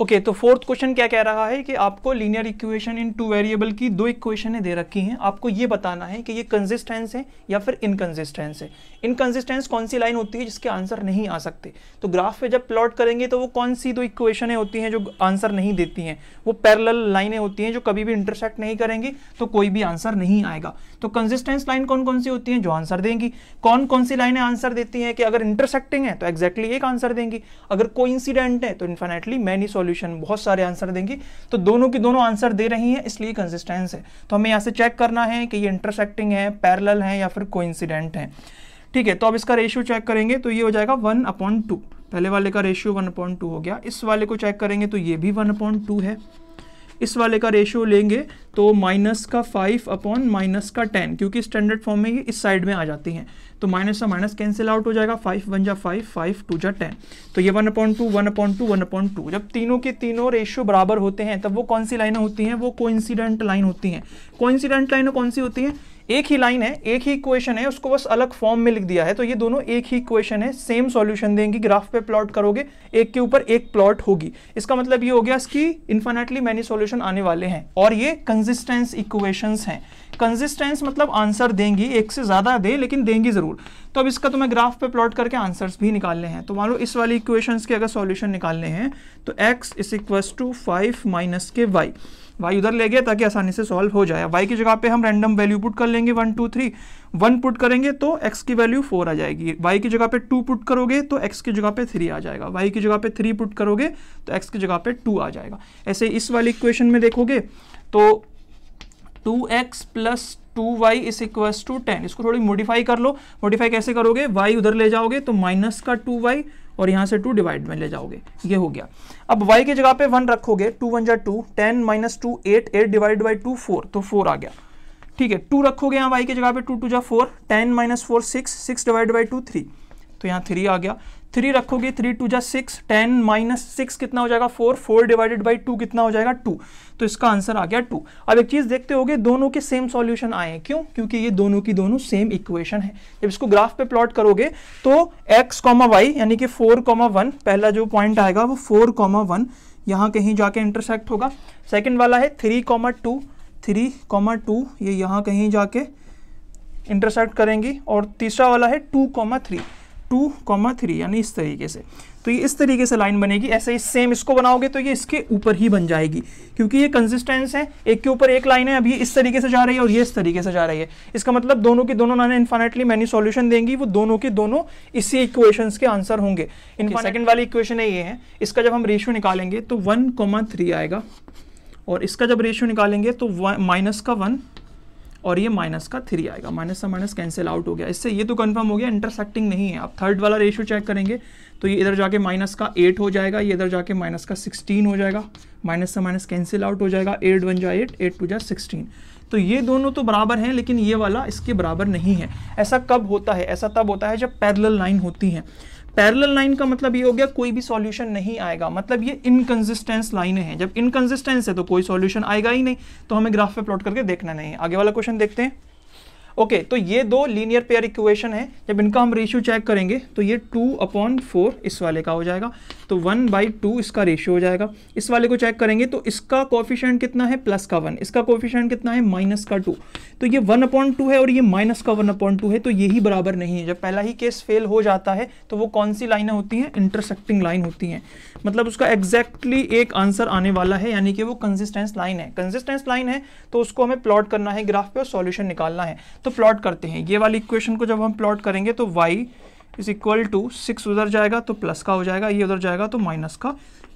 ओके, तो फोर्थ क्वेश्चन क्या कह रहा है कि आपको लीनियर इक्वेशन इन 2 वेरिएबल की 2 इक्वेशनें दे रखी हैं, आपको ये बताना है कि ये कंसिस्टेंस है या फिर इनकंसिस्टेंस है। इनकंसिस्टेंस कौन सी लाइन होती है जिसके आंसर नहीं आ सकते, तो ग्राफ पे जब प्लॉट करेंगे तो वो कौन सी 2 इक्वेशनें होती हैं जो आंसर नहीं देती हैं, वो पैरेलल लाइनें होती हैं जो कभी भी इंटरसेक्ट नहीं करेंगी तो कोई भी आंसर नहीं आएगा। तो कंसिस्टेंस लाइन कौन कौन सी होती हैं जो आंसर देंगी, कौन कौन सी लाइनें आंसर देती हैं कि अगर इंटरसेक्टिंग है तो एग्जैक्टली एक आंसर देंगी, अगर कोइंसिडेंट है तो इनफिनिटली मैनी सॉल्यूशन, बहुत सारे आंसर देंगी। तो दोनों की दोनों आंसर दे रही हैं, इसलिए कंसिस्टेंस है। तो हमें यहाँ से चेक करना है कि ये इंटरसेक्टिंग है, पैरेलल है या फिर कोइंसिडेंट है, ठीक है। तो अब इसका रेशियो चेक करेंगे तो ये हो जाएगा 1/2। पहले वाले का रेशियो 1/2 हो गया। इस वाले को चेक करेंगे तो ये भी 1/2 है। इस वाले का रेशियो लेंगे तो माइनस का 5 अपॉन माइनस का 10, क्योंकि स्टैंडर्ड फॉर्म में ये इस साइड में आ जाती हैं, तो माइनस से माइनस कैंसिल आउट हो जाएगा। 5 1 जा 5, 5 2 जा 10, तो ये 1/2 1/2 1/2। जब तीनों के तीनों रेशियो बराबर होते हैं तब वो कौन सी लाइनें होती हैं, वो कोइंसिडेंट लाइन होती हैं। कोइंसिडेंट लाइनें कौन सी होती हैं, एक ही लाइन है, एक ही इक्वेशन है, उसको बस अलग फॉर्म में लिख दिया है, तो ये दोनों एक ही इक्वेशन है, सेम सॉल्यूशन देंगी। ग्राफ पे प्लॉट करोगे एक के ऊपर एक प्लॉट होगी, इसका मतलब ये हो गया इसकी इन्फिनिटली मैनी सॉल्यूशन आने वाले हैं, और ये कंसिस्टेंस इक्वेशंस हैं। कंसिस्टेंस मतलब आंसर देंगी, एक से ज़्यादा दे लेकिन देंगी ज़रूर। तो अब इसका तो मैं ग्राफ पे प्लॉट करके आंसर्स भी निकालने हैं। तो मान लो इस वाली इक्वेशंस के अगर सॉल्यूशन निकालने हैं तो x = 5 माइनस के y उधर ले गए ताकि आसानी से सॉल्व हो जाए। y की जगह पे हम रैंडम वैल्यू पुट कर लेंगे 1 2 3। 1 पुट करेंगे तो x की वैल्यू 4 आ जाएगी, y की जगह पे 2 पुट करोगे तो x की जगह पे 3 आ जाएगा, y की जगह पे 3 पुट करोगे तो x की जगह पे 2 आ जाएगा। ऐसे इस वाली इक्वेशन में देखोगे तो 2x + 2y = 10। इसको थोड़ी मॉडिफाई कर लो। मॉडिफाई कैसे करोगे, y उधर ले जाओगे तो माइनस का 2y और यहाँ से 2 डिवाइड में ले जाओगे, ये हो गया। अब y की जगह पे 1 रखोगे, 2 1 जा 2, 10 - 2 8, 8 डिवाइड बाई 2 4, तो 4 आ गया। ठीक है, 2 रखोगे यहाँ y की जगह पे, 2 2 जा 4, 10 - 4 6, 6 डिवाइड बाई 2 3, तो यहाँ 3 आ गया। 3 रखोगे, 3 2 जा 6, 10 - 6 कितना हो जाएगा 4, 4 डिवाइडेड बाई 2 कितना हो जाएगा 2, तो इसका आंसर आ गया 2। अब एक चीज देखते होगे, दोनों के सेम सॉल्यूशन आए हैं, क्यों? क्योंकि ये दोनों की दोनों सेम इक्वेशन है। जब इसको ग्राफ पे प्लॉट करोगे तो x, y यानी कि 4, 1 पहला जो पॉइंट आएगा वो 4, 1 यहाँ कहीं जाके इंटरसेक्ट होगा। सेकंड वाला है 3, 2, 3, 2 ये यहाँ कहीं जाके इंटरसेक्ट करेंगी। और तीसरा वाला है 2, 3, 2, 3 यानी इस तरीके से। तो ये इस तरीके से लाइन बनेगी। ऐसे ही सेम इसको बनाओगे तो ये इसके ऊपर ही बन जाएगी, क्योंकि ये कंसिस्टेंस है, एक के ऊपर एक लाइन है। अभी इस तरीके से जा रही है और ये इस तरीके से जा रही है। इसका मतलब दोनों की दोनों लाइनें इनफाइनाइटली मैनी सॉल्यूशन देंगी, वो दोनों के दोनों इसी इक्वेशंस के आंसर होंगे। सेकंड वाली इक्वेशन है ये है, इसका जब हम रेशियो निकालेंगे तो 1, 3 आएगा, और इसका जब रेशियो निकालेंगे तो -1 और ये -3 आएगा। माइनस से माइनस कैंसिल आउट हो गया। इससे ये तो कंफर्म हो गया इंटरसेक्टिंग नहीं है। अब थर्ड वाला रेशियो चेक करेंगे तो ये इधर जाके -8 हो जाएगा, ये इधर जाके -16 हो जाएगा, माइनस से माइनस कैंसिल आउट हो जाएगा। 8 1 जा 8, 8 2 जा 16। तो ये दोनों तो बराबर हैं, लेकिन ये वाला इसके बराबर नहीं है। ऐसा कब होता है? ऐसा तब होता है जब पैरेलल लाइन होती हैं। पैरेलल लाइन का मतलब ये हो गया कोई भी सॉल्यूशन नहीं आएगा, मतलब ये इनकंसिस्टेंस लाइनें हैं। जब इनकंसिस्टेंस है तो कोई सॉल्यूशन आएगा ही नहीं, तो हमें ग्राफ पे प्लॉट करके देखना नहीं है। आगे वाला क्वेश्चन देखते हैं। ओके, तो ये दो लीनियर पेयर इक्वेशन है। जब इनका हम रेशियो चेक करेंगे तो ये 2/4 इस वाले का हो जाएगा, तो 1/2 इसका रेशियो हो जाएगा। इस वाले को चेक करेंगे तो इसका कोफिशिएंट कितना है +1, इसका कोफिशिएंट कितना है -2। तो ये 1/2 है और ये -1/2 है, तो यही बराबर नहीं है। जब पहला ही केस फेल हो जाता है तो वो कौन सी लाइनें होती हैं? इंटरसेक्टिंग लाइन होती हैं। मतलब उसका एग्जैक्टली एक आंसर आने वाला है, यानी कि वो कंसिस्टेंस लाइन है। कंसिस्टेंस लाइन है तो उसको हमें प्लॉट करना है ग्राफ पे और सॉल्यूशन निकालना है। तो प्लॉट करते हैं। ये वाली इक्वेशन को जब हम प्लॉट करेंगे तो y = 6 उधर जाएगा तो प्लस का हो जाएगा, ये उधर जाएगा तो माइनस का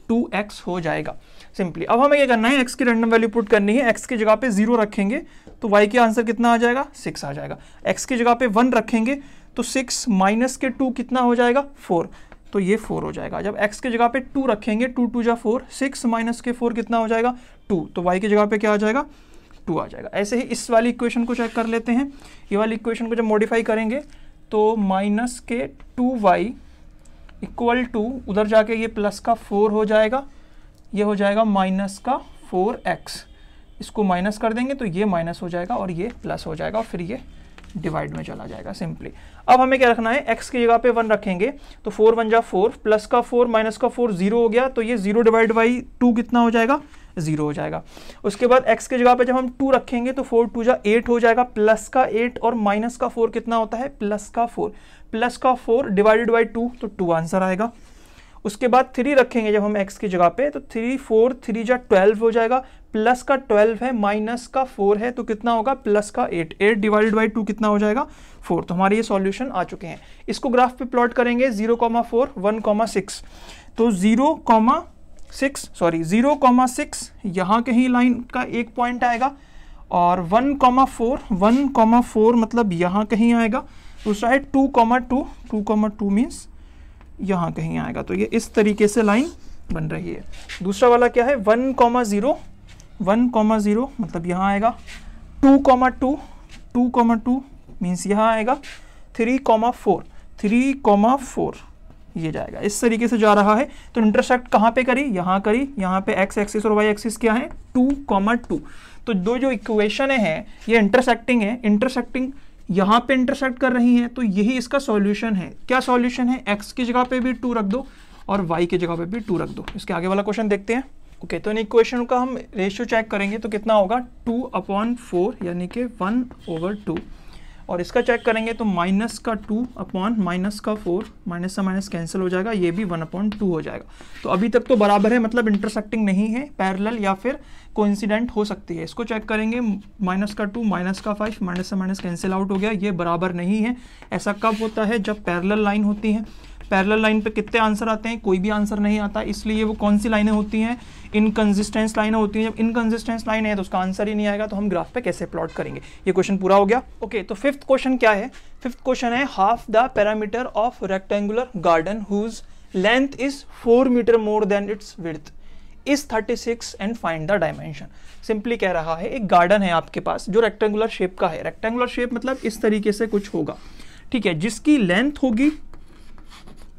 2x हो जाएगा सिंपली। अब हमें क्या करना है? x की रैंडम वैल्यू पुट करनी है। x की जगह पे 0 रखेंगे तो y के आंसर कितना आ जाएगा? 6 आ जाएगा। x की जगह पे 1 रखेंगे तो 6 माइनस के 2 कितना हो जाएगा? 4, तो ये 4 हो जाएगा। जब x की जगह पे 2 रखेंगे, 2 2 जा 4, 6 माइनस के 4 कितना हो जाएगा? 2, तो y की जगह पे क्या आ जाएगा? 2 आ जाएगा। ऐसे ही इस वाली इक्वेशन को चेक कर लेते हैं। ये वाली इक्वेशन को जब मॉडिफाई करेंगे तो -2y = उधर जाके ये +4 हो जाएगा, ये हो जाएगा -4x। इसको माइनस कर देंगे तो ये माइनस हो जाएगा और ये प्लस हो जाएगा, और फिर ये डिवाइड में चला जाएगा सिंपली। अब हमें क्या रखना है? x की जगह पे 1 रखेंगे तो 4 1 जा 4, +4 -4 0 हो गया, तो ये 0 डिवाइड बाई 2 कितना हो जाएगा? 0 हो जाएगा। उसके बाद x की जगह पे जब हम 2 रखेंगे तो 4 2 जा 8 हो जाएगा, +8 और -4 कितना होता है? +4 डिवाइडेड बाई 2, तो 2 आंसर आएगा। उसके बाद 3 रखेंगे जब हम x की जगह पे तो 3 4 3 जा 12 हो जाएगा, +12 है, -4 है, तो कितना होगा? +8, 8 डिवाइडेड बाई 2 कितना हो जाएगा? 4। तो हमारे ये सॉल्यूशन आ चुके हैं। इसको ग्राफ पे प्लॉट करेंगे 0,4 1,6, तो 0,6 यहाँ कहीं लाइन का एक पॉइंट आएगा, और 1,4 मतलब यहाँ कहीं आएगा। दूसरा है 2,2 मीन्स यहाँ कहीं आएगा। तो ये इस तरीके से लाइन बन रही है। दूसरा वाला क्या है? 1,0 मतलब यहाँ आएगा। 2,2 मीन्स यहाँ आएगा। 3,4 ये जाएगा। इस तरीके से जा रहा है। तो इंटरसेक्ट कहाँ पे करी? यहाँ करी। यहाँ पे x एक्सिस और y एक्सिस क्या है? 2,2। तो दो जो इक्वेशन है ये इंटरसेक्टिंग है। इंटरसेक्टिंग यहाँ पे इंटरसेक्ट कर रही हैं, तो यही इसका सॉल्यूशन है। क्या सॉल्यूशन है? x की जगह पे भी 2 रख दो और y की जगह पे भी 2 रख दो। इसके आगे वाला क्वेश्चन देखते हैं। ओके, तो इन इक्वेशन का हम रेशियो चेक करेंगे तो कितना होगा 2/4 यानी कि 1/2, और इसका चेक करेंगे तो माइनस का 2/-4, माइनस से माइनस कैंसिल हो जाएगा, ये भी 1/2 हो जाएगा। तो अभी तक तो बराबर है, मतलब इंटरसेक्टिंग नहीं है, पैरेलल या फिर कोइंसिडेंट हो सकती है। इसको चेक करेंगे, माइनस का 2 माइनस का 5, माइनस से माइनस कैंसिल आउट हो गया, ये बराबर नहीं है। ऐसा कब होता है? जब पैरेलल लाइन होती है। पैरेलल लाइन पे कितने आंसर आते हैं? कोई भी आंसर नहीं आता, इसलिए वो कौन सी लाइनें होती हैं? इनकंसिस्टेंस लाइनें होती हैं। जब इनकंसिस्टेंस लाइन है तो उसका आंसर ही नहीं आएगा, तो हम ग्राफ पे कैसे प्लॉट करेंगे? ये क्वेश्चन पूरा हो गया। ओके, तो फिफ्थ क्वेश्चन क्या है? फिफ्थ क्वेश्चन है half the parameter of rectangular garden whose length is 4 metre more than its width is 36 and find the dimension. Simply कह रहा है एक गार्डन है आपके पास जो रेक्टेंगुलर शेप का है। रेक्टेंगुलर शेप मतलब इस तरीके से कुछ होगा, ठीक है, जिसकी लेंथ होगी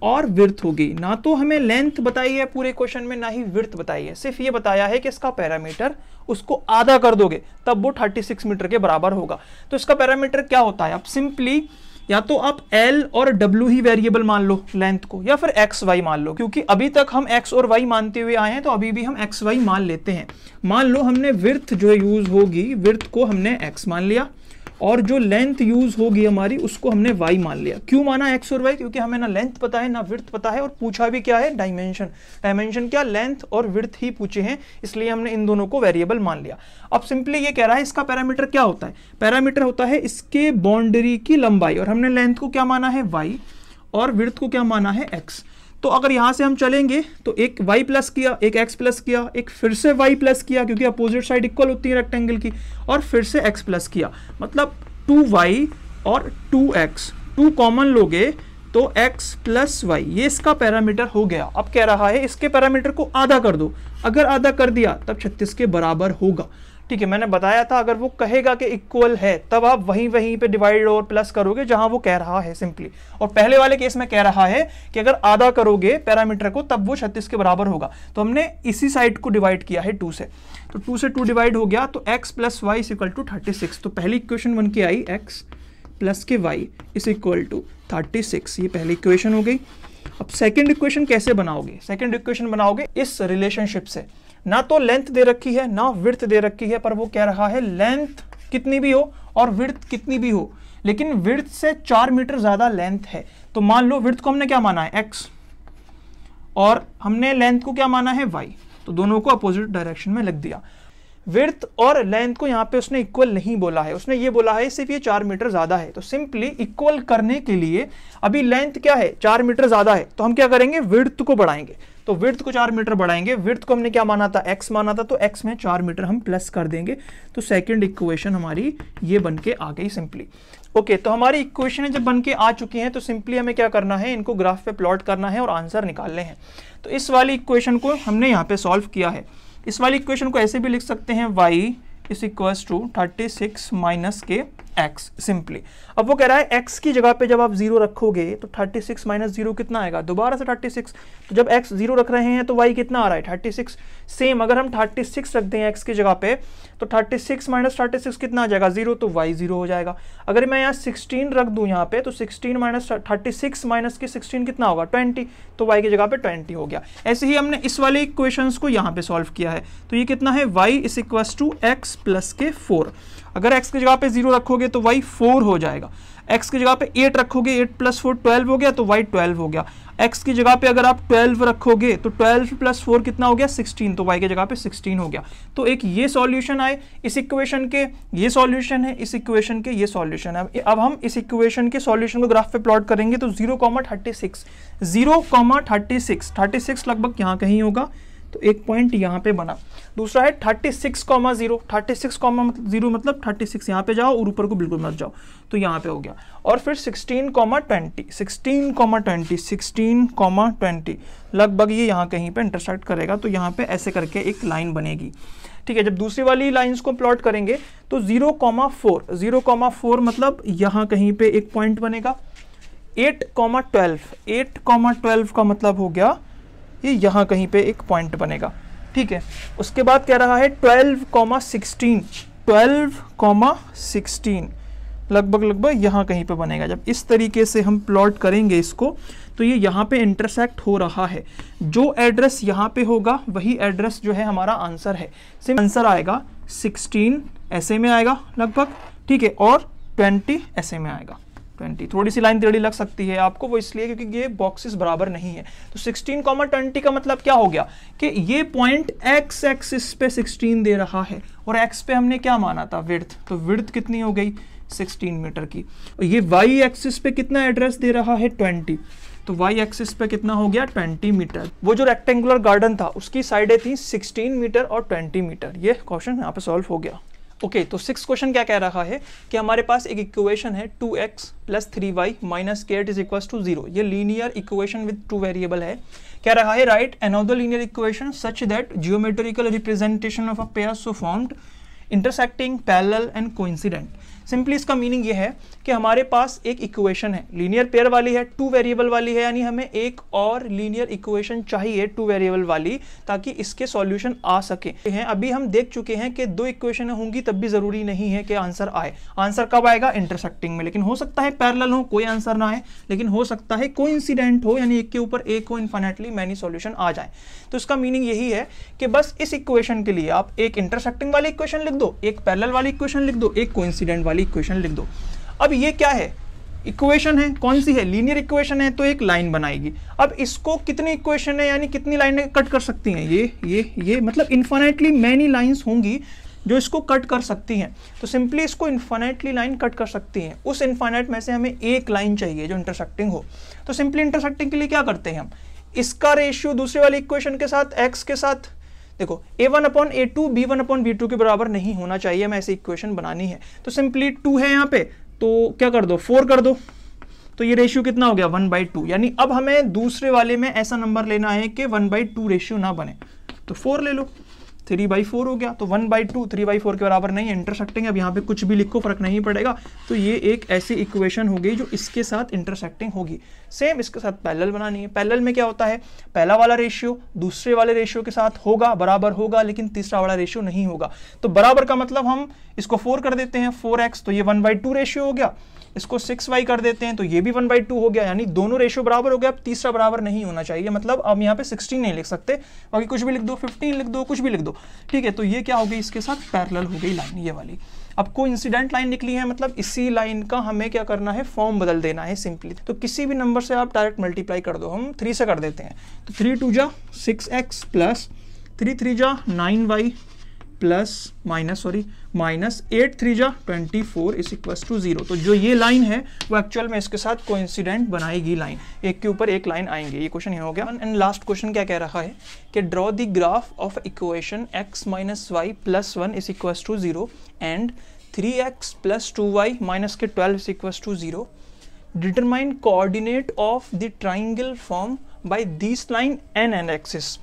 और विड्थ होगी। ना तो हमें लेंथ बताई है पूरे क्वेश्चन में, ना ही विड्थ बताई है, सिर्फ ये बताया है कि इसका पैरामीटर उसको आधा कर दोगे तब वो 36 मीटर के बराबर होगा। तो इसका पैरामीटर क्या होता है? आप सिंपली या तो आप L और W ही वेरिएबल मान लो लेंथ को, या फिर X Y मान लो, क्योंकि अभी तक हम X और Y मानते हुए आए हैं तो अभी भी हम X Y मान लेते हैं। मान लो हमने विड्थ जो यूज होगी, विड्थ को हमने X मान लिया और जो लेंथ यूज होगी हमारी उसको हमने y मान लिया। क्यों माना x और y? क्योंकि हमें ना लेंथ पता है ना विड्थ पता है, और पूछा भी क्या है? डायमेंशन। डायमेंशन क्या? लेंथ और विड्थ ही पूछे हैं, इसलिए हमने इन दोनों को वेरिएबल मान लिया। अब सिंपली ये कह रहा है इसका पैरामीटर क्या होता है? पैरामीटर होता है इसके बाउंड्री की लंबाई, और हमने लेंथ को क्या माना है? y, और विड्थ को क्या माना है? x। तो अगर यहां से हम चलेंगे तो एक y प्लस किया, एक x प्लस किया, एक फिर से y प्लस किया, क्योंकि अपोजिट साइड इक्वल होती है रेक्टेंगल की, और फिर से x प्लस किया, मतलब 2y और 2x, 2 कॉमन लोगे तो x प्लस y, ये इसका पैरामीटर हो गया। अब कह रहा है इसके पैरामीटर को आधा कर दो। अगर आधा कर दिया तब 36 के बराबर होगा, ठीक है। मैंने बताया था अगर वो कहेगा कि इक्वल है तब आप वहीं पे डिवाइड और प्लस करोगे जहां वो कह रहा है सिंपली। और पहले वाले केस में कह रहा है कि अगर आधा करोगे पैरामीटर को तब वो 36 के बराबर होगा। तो हमने इसी साइड को डिवाइड किया है 2 से, तो 2 से 2 डिवाइड हो गया, तो x plus y is equal to 36। तो पहली इक्वेशन बन के आई x plus k y is equal to 36, ये पहली इक्वेशन हो गई। अब सेकेंड इक्वेशन कैसे बनाओगे? सेकेंड इक्वेशन बनाओगे इस रिलेशनशिप से, ना तो लेंथ दे रखी है ना विड्थ दे रखी है, पर वो कह रहा है लेंथ कितनी भी हो और विड्थ कितनी भी हो, लेकिन विड्थ से 4 मीटर ज्यादा लेंथ है। तो मान लो विड्थ को हमने क्या माना है? x, और हमने लेंथ को क्या माना है? y, तो दोनों को अपोजिट डायरेक्शन में लिख दिया। विड्थ और लेंथ को यहाँ पे उसने इक्वल नहीं बोला है, उसने ये बोला है सिर्फ ये 4 मीटर ज्यादा है। तो सिंपली इक्वल करने के लिए, अभी लेंथ क्या है? 4 मीटर ज्यादा है, तो हम क्या करेंगे? विड्थ को बढ़ाएंगे। तो विड्थ को 4 मीटर बढ़ाएंगे, विड्थ को हमने क्या माना था? x माना था, तो x में 4 मीटर हम प्लस कर देंगे। तो सेकंड इक्वेशन हमारी ये बन के आ गई सिंपली। ओके, तो हमारी इक्वेशन जब बन के आ चुकी हैं तो सिंपली हमें क्या करना है? इनको ग्राफ पे प्लॉट करना है और आंसर निकालने हैं। तो इस वाली इक्वेशन को हमने यहाँ पे सॉल्व किया है। इस वाली इक्वेशन को ऐसे भी लिख सकते हैं y is equals to 36 minus k x simply. अब वो कह रहा है x की जगह पे जब आप 0 रखोगे तो 36 माइनस 0 कितना आएगा? दोबारा से 36। तो जब x 0 रख रहे हैं तो y कितना आ रहा है? 36। सेम अगर हम 36 रख दें x की जगह पे तो 36 माइनस 36 कितना आ जाएगा? 0, तो y 0 हो जाएगा। अगर मैं यहाँ 16 रख दूं यहाँ पे तो 16 माइनस 36 माइनस के 16 कितना होगा? 20, तो y की जगह पे 20 हो गया। ऐसे ही हमने इस वाले इक्वेशंस को यहाँ पे सॉल्व किया है। तो ये कितना है? y is equals to x plus के 4। अगर x की जगह पे 0 रखोगे तो y 4 हो जाएगा। x की जगह पे 8 रखोगे, 8 प्लस 4 12 हो गया, तो y 12 हो गया। x की जगह पे अगर आप 12 रखोगे तो 12 प्लस 4 कितना हो गया? 16, तो y की जगह पे 16 हो गया। तो एक ये सॉल्यूशन आए इस इक्वेशन के, ये सॉल्यूशन है इस इक्वेशन के, ये सॉल्यूशन है। अब हम इस इक्वेशन के सॉल्यूशन को ग्राफ पे प्लॉट करेंगे तो 0,36, 0,36, 36 लगभग यहाँ कहीं होगा, तो एक पॉइंट यहाँ पे बना। दूसरा है 36,0, 36,0 मतलब 36, यहाँ पे जाओ और ऊपर को बिल्कुल मत जाओ, तो यहाँ पे हो गया। और फिर 16,20, 16,20 लगभग ये यहाँ कहीं पे इंटरसेक्ट करेगा, तो यहाँ पे ऐसे करके एक लाइन बनेगी, ठीक है। जब दूसरी वाली लाइंस को प्लॉट करेंगे तो 0,4, 0,4 मतलब यहाँ कहीं पे एक पॉइंट बनेगा। 8,12, 8,12 का मतलब हो गया ये यहाँ कहीं पे एक पॉइंट बनेगा, ठीक है। उसके बाद कह रहा है 12,16, 12,16 लगभग यहाँ कहीं पे बनेगा। जब इस तरीके से हम प्लॉट करेंगे इसको, तो ये यहाँ पे इंटरसेक्ट हो रहा है। जो एड्रेस यहाँ पे होगा वही एड्रेस जो है हमारा आंसर है। सिम आंसर आएगा 16 ऐसे में आएगा लगभग, ठीक है, और 20 ऐसे में आएगा। 20 थोड़ी सी लाइन टेढ़ी लग सकती है आपको, वो इसलिए क्योंकि ये बॉक्सेस बराबर नहीं है। तो 16, 20 का मतलब क्या हो गया कि ये पॉइंट एक्स एक्सिस पे 16 दे रहा है, और एक्स पे हमने क्या माना था, विड्थ। तो विड्थ कितनी हो गई, 16 मीटर की। और ये वाई एक्सिस पे कितना एड्रेस दे रहा है, 20। तो वाई एक्सिस पे कितना हो गया, 20 मीटर। वो जो रेक्टेंगुलर गार्डन था उसकी साइडें थी 16 मीटर और 20 मीटर। ये क्वेश्चन यहाँ पे सॉल्व हो गया। ओके, तो 6 क्वेश्चन क्या कह रहा है कि हमारे पास एक इक्वेशन है 2x + 3y - k8 = 0। ये लीनियर इक्वेशन विद 2 वेरिएबल है। कह रहा है right another linear equation such that geometrical representation of a pair so formed intersecting, parallel and coincident. Simply इसका मीनिंग ये है कि हमारे पास एक इक्वेशन है, लीनियर पेयर वाली है, 2 वेरिएबल वाली है, यानी हमें एक और लीनियर इक्वेशन चाहिए 2 वेरिएबल वाली, ताकि इसके सॉल्यूशन आ सके हैं। अभी हम देख चुके हैं कि 2 इक्वेशन होंगी तब भी जरूरी नहीं है कि आंसर आए। आंसर कब आएगा, इंटरसेक्टिंग में। लेकिन हो सकता है पैरेलल हो, कोई आंसर ना आए, लेकिन हो सकता है कोइंसिडेंट हो, यानी एक के ऊपर एक हो, इनफाइनाइटली मैनी सॉल्यूशन आ जाए। तो इसका मीनिंग यही है कि बस इस इक्वेशन के लिए आप एक इंटरसेक्टिंग वाली इक्वेशन लिख दो, एक पैरेलल वाली इक्वेशन लिख दो, एक कोइंसिडेंट वाली इक्वेशन लिख दो। अब ये क्या है, इक्वेशन है, कौन सी है, लीनियर इक्वेशन है, तो एक लाइन बनाएगी। अब इसको कितनी इक्वेशन है, यानी कितनी लाइनें कट कर सकती हैं, ये मतलब इनफाइनाइटली मैनी लाइंस होंगी जो इसको कट कर सकती हैं। तो सिंपली इसको इनफाइनाइटली लाइन कट कर सकती हैं। उस इनफाइनाइट में से हमें एक लाइन चाहिए जो इंटरसेक्टिंग हो। तो सिंपली इंटरसेक्टिंग के लिए क्या करते हैं हम, इसका रेशियो दूसरे वाली इक्वेशन के साथ, x के साथ, देखो a1/a2 b1/b2 के बराबर नहीं होना चाहिए, हमें ऐसी इक्वेशन बनानी है। तो सिंपली 2 है यहाँ पे, तो क्या कर दो, 4 कर दो। तो ये रेशियो कितना हो गया, 1/2। यानी अब हमें दूसरे वाले में ऐसा नंबर लेना है कि 1/2 रेशियो ना बने, तो 4 ले लो, 3/4 हो गया। तो 1/2 3/4 के बराबर नहीं है, इंटरसेक्टिंग। अब यहाँ पे कुछ भी लिखो फर्क नहीं पड़ेगा। तो ये एक ऐसी इक्वेशन हो गई जो इसके साथ इंटरसेक्टिंग होगी। सेम इसके साथ पैरेलल बनानी है। पैरेलल में क्या होता है, पहला वाला रेशियो दूसरे वाले रेशियो के साथ होगा, बराबर होगा, लेकिन तीसरा वाला रेशियो नहीं होगा। तो बराबर का मतलब हम इसको 4 कर देते हैं, 4x, तो ये 1/2 रेशियो हो गया। इसको 6y कर देते हैं तो ये भी 1/2 हो गया, यानी दोनों रेशियो बराबर हो गया। अब तीसरा बराबर नहीं होना चाहिए, मतलब अब यहाँ पे 16 नहीं लिख सकते, बाकी कुछ भी लिख दो, 15 लिख दो, कुछ भी लिख दो, ठीक है। तो ये क्या हो गई, इसके साथ पैरेलल हो गई लाइन, ये वाली। अब कोइंसिडेंट लाइन निकली है, मतलब इसी लाइन का हमें क्या करना है, फॉर्म बदल देना है सिंपली। तो किसी भी नंबर से आप डायरेक्ट मल्टीप्लाई कर दो, हम 3 से कर देते हैं। तो 3 2 जा 6x प्लस 3 3 जा 9y प्लस माइनस 8 3 जा 24 = 0। तो जो ये लाइन है वो एक्चुअल में इसके साथ कोइंसिडेंट बनाएगी लाइन, एक के ऊपर एक लाइन आएंगे। ये क्वेश्चन ये हो गया। एंड लास्ट क्वेश्चन क्या कह रहा है कि draw the graph of equation x - y + 1 = 0 and 3x + 2y - 12 = 0। Determine coordinate of the triangle form by this line n and axis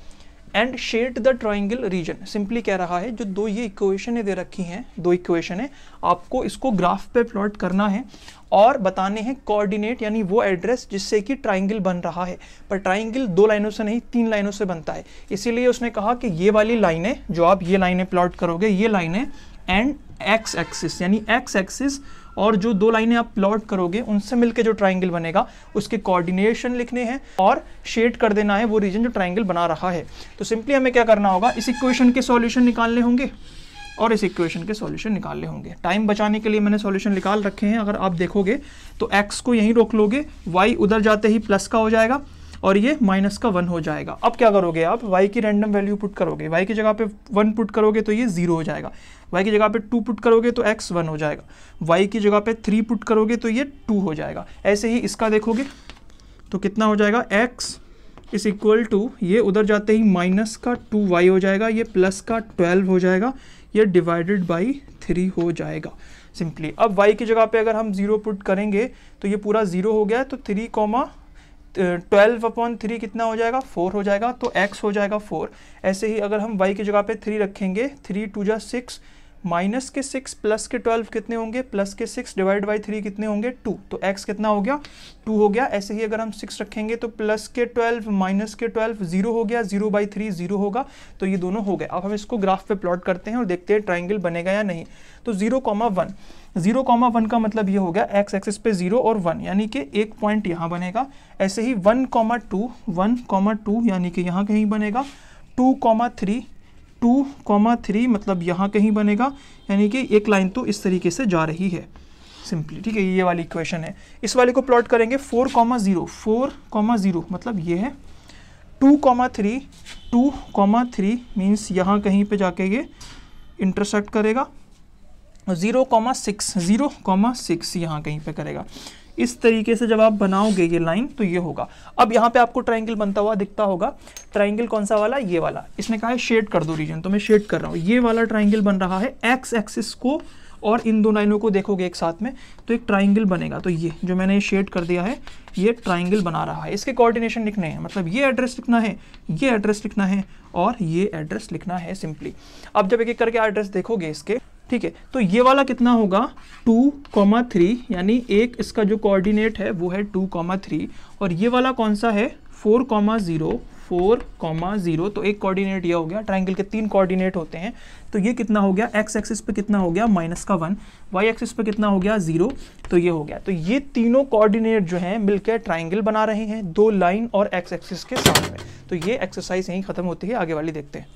and shade the triangle region. Simply कह रहा है जो दो ये इक्वेशन दे रखी हैं, 2 इक्वेशन है, आपको इसको ग्राफ पे प्लॉट करना है और बताने हैं कोऑर्डिनेट, यानी वो एड्रेस जिससे कि ट्राइंगल बन रहा है। पर ट्राइंगल 2 लाइनों से नहीं 3 लाइनों से बनता है, इसीलिए उसने कहा कि ये वाली लाइनें जो आप ये लाइनें प्लॉट करोगे, ये लाइनें एंड एक्स एक्सिस, यानी एक्स एक्सिस और जो 2 लाइनें आप प्लॉट करोगे उनसे मिलके जो ट्राइंगल बनेगा उसके कोऑर्डिनेशन लिखने हैं और शेड कर देना है वो रीजन जो ट्राइंगल बना रहा है। तो सिंपली हमें क्या करना होगा, इस इक्वेशन के सॉल्यूशन निकालने होंगे और इस इक्वेशन के सॉल्यूशन निकालने होंगे। टाइम बचाने के लिए मैंने सॉल्यूशन निकाल रखे हैं। अगर आप देखोगे तो x को यहीं रोक लोगे, y उधर जाते ही प्लस का हो जाएगा और ये माइनस का 1 हो जाएगा। अब क्या करोगे, आप y की रैंडम वैल्यू पुट करोगे, y की जगह पे 1 पुट करोगे तो ये 0 हो जाएगा, y की जगह पे 2 पुट करोगे तो x 1 हो जाएगा, y की जगह पे 3 पुट करोगे तो ये 2 हो जाएगा। ऐसे ही इसका देखोगे तो कितना हो जाएगा, x = ये उधर जाते ही माइनस का 2y हो जाएगा, ये प्लस का 12 हो जाएगा, ये डिवाइडेड बाई 3 हो जाएगा सिंपली। अब y की जगह पे अगर हम 0 पुट करेंगे तो ये पूरा 0 हो गया, तो 3,12/3 कितना हो जाएगा, 4 हो जाएगा, तो x हो जाएगा 4। ऐसे ही अगर हम y की जगह पे 3 रखेंगे, 3 2 जा 6 माइनस के 6 प्लस के 12 कितने होंगे, प्लस के 6 डिवाइड बाई 3 कितने होंगे 2, तो x कितना हो गया 2 हो गया। ऐसे ही अगर हम 6 रखेंगे तो प्लस के 12 माइनस के 12 0 हो गया, 0 बाई 3 0 होगा, तो ये दोनों हो गए। अब हम इसको ग्राफ पे प्लॉट करते हैं और देखते हैं ट्राइंगल बनेगा या नहीं। तो 0,1 0,1 का मतलब ये हो गया x एक्सिस पे 0 और 1, यानी कि एक पॉइंट यहाँ बनेगा। ऐसे ही 1,2 यानी कि यहाँ कहीं बनेगा। 2,3 मतलब यहाँ कहीं बनेगा, यानी कि एक लाइन तो इस तरीके से जा रही है सिंपली, ठीक है। ये वाली इक्वेशन है। इस वाले को प्लॉट करेंगे 4,0 मतलब ये है। 2,3 मीन्स यहाँ कहीं पे जाके ये इंटरसेक्ट करेगा। 0,6 यहाँ कहीं पे करेगा। इस तरीके से जब आप बनाओगे ये लाइन तो ये होगा। अब यहाँ पे आपको ट्राइंगल बनता हुआ दिखता होगा। ट्राइंगल कौन सा वाला, ये वाला। इसने कहा है शेड कर दो रीजन, तो मैं शेड कर रहा हूँ। ये वाला ट्राइंगल बन रहा है एक्स एक्सिस को, और इन दो लाइनों को देखोगे एक साथ में तो एक ट्राइंगल बनेगा। तो ये जो मैंने शेड कर दिया है ये ट्राइंगल बना रहा है। इसके कोऑर्डिनेशन लिखने हैं, मतलब ये एड्रेस लिखना है, ये एड्रेस लिखना है और ये एड्रेस लिखना है सिंपली। अब जब एक एक करके एड्रेस देखोगे इसके, ठीक है, तो ये वाला कितना होगा 2,3, यानी एक इसका जो कोऑर्डिनेट है वो है 2,3, और ये वाला कौन सा है 4,0, तो एक कोऑर्डिनेट ये हो गया। ट्राइंगल के 3 कोऑर्डिनेट होते हैं, तो ये कितना हो गया, एक्स एक्सिस पे कितना हो गया -1, वाई एक्सिस पे कितना हो गया 0, तो ये हो गया। तो ये तीनों कोऑर्डिनेट जो हैं मिलकर ट्राइंगल बना रहे हैं, 2 लाइन और एक्स एक्सिस के साथ में। तो ये एक्सरसाइज यहीं खत्म होती है, आगे वाली देखते हैं।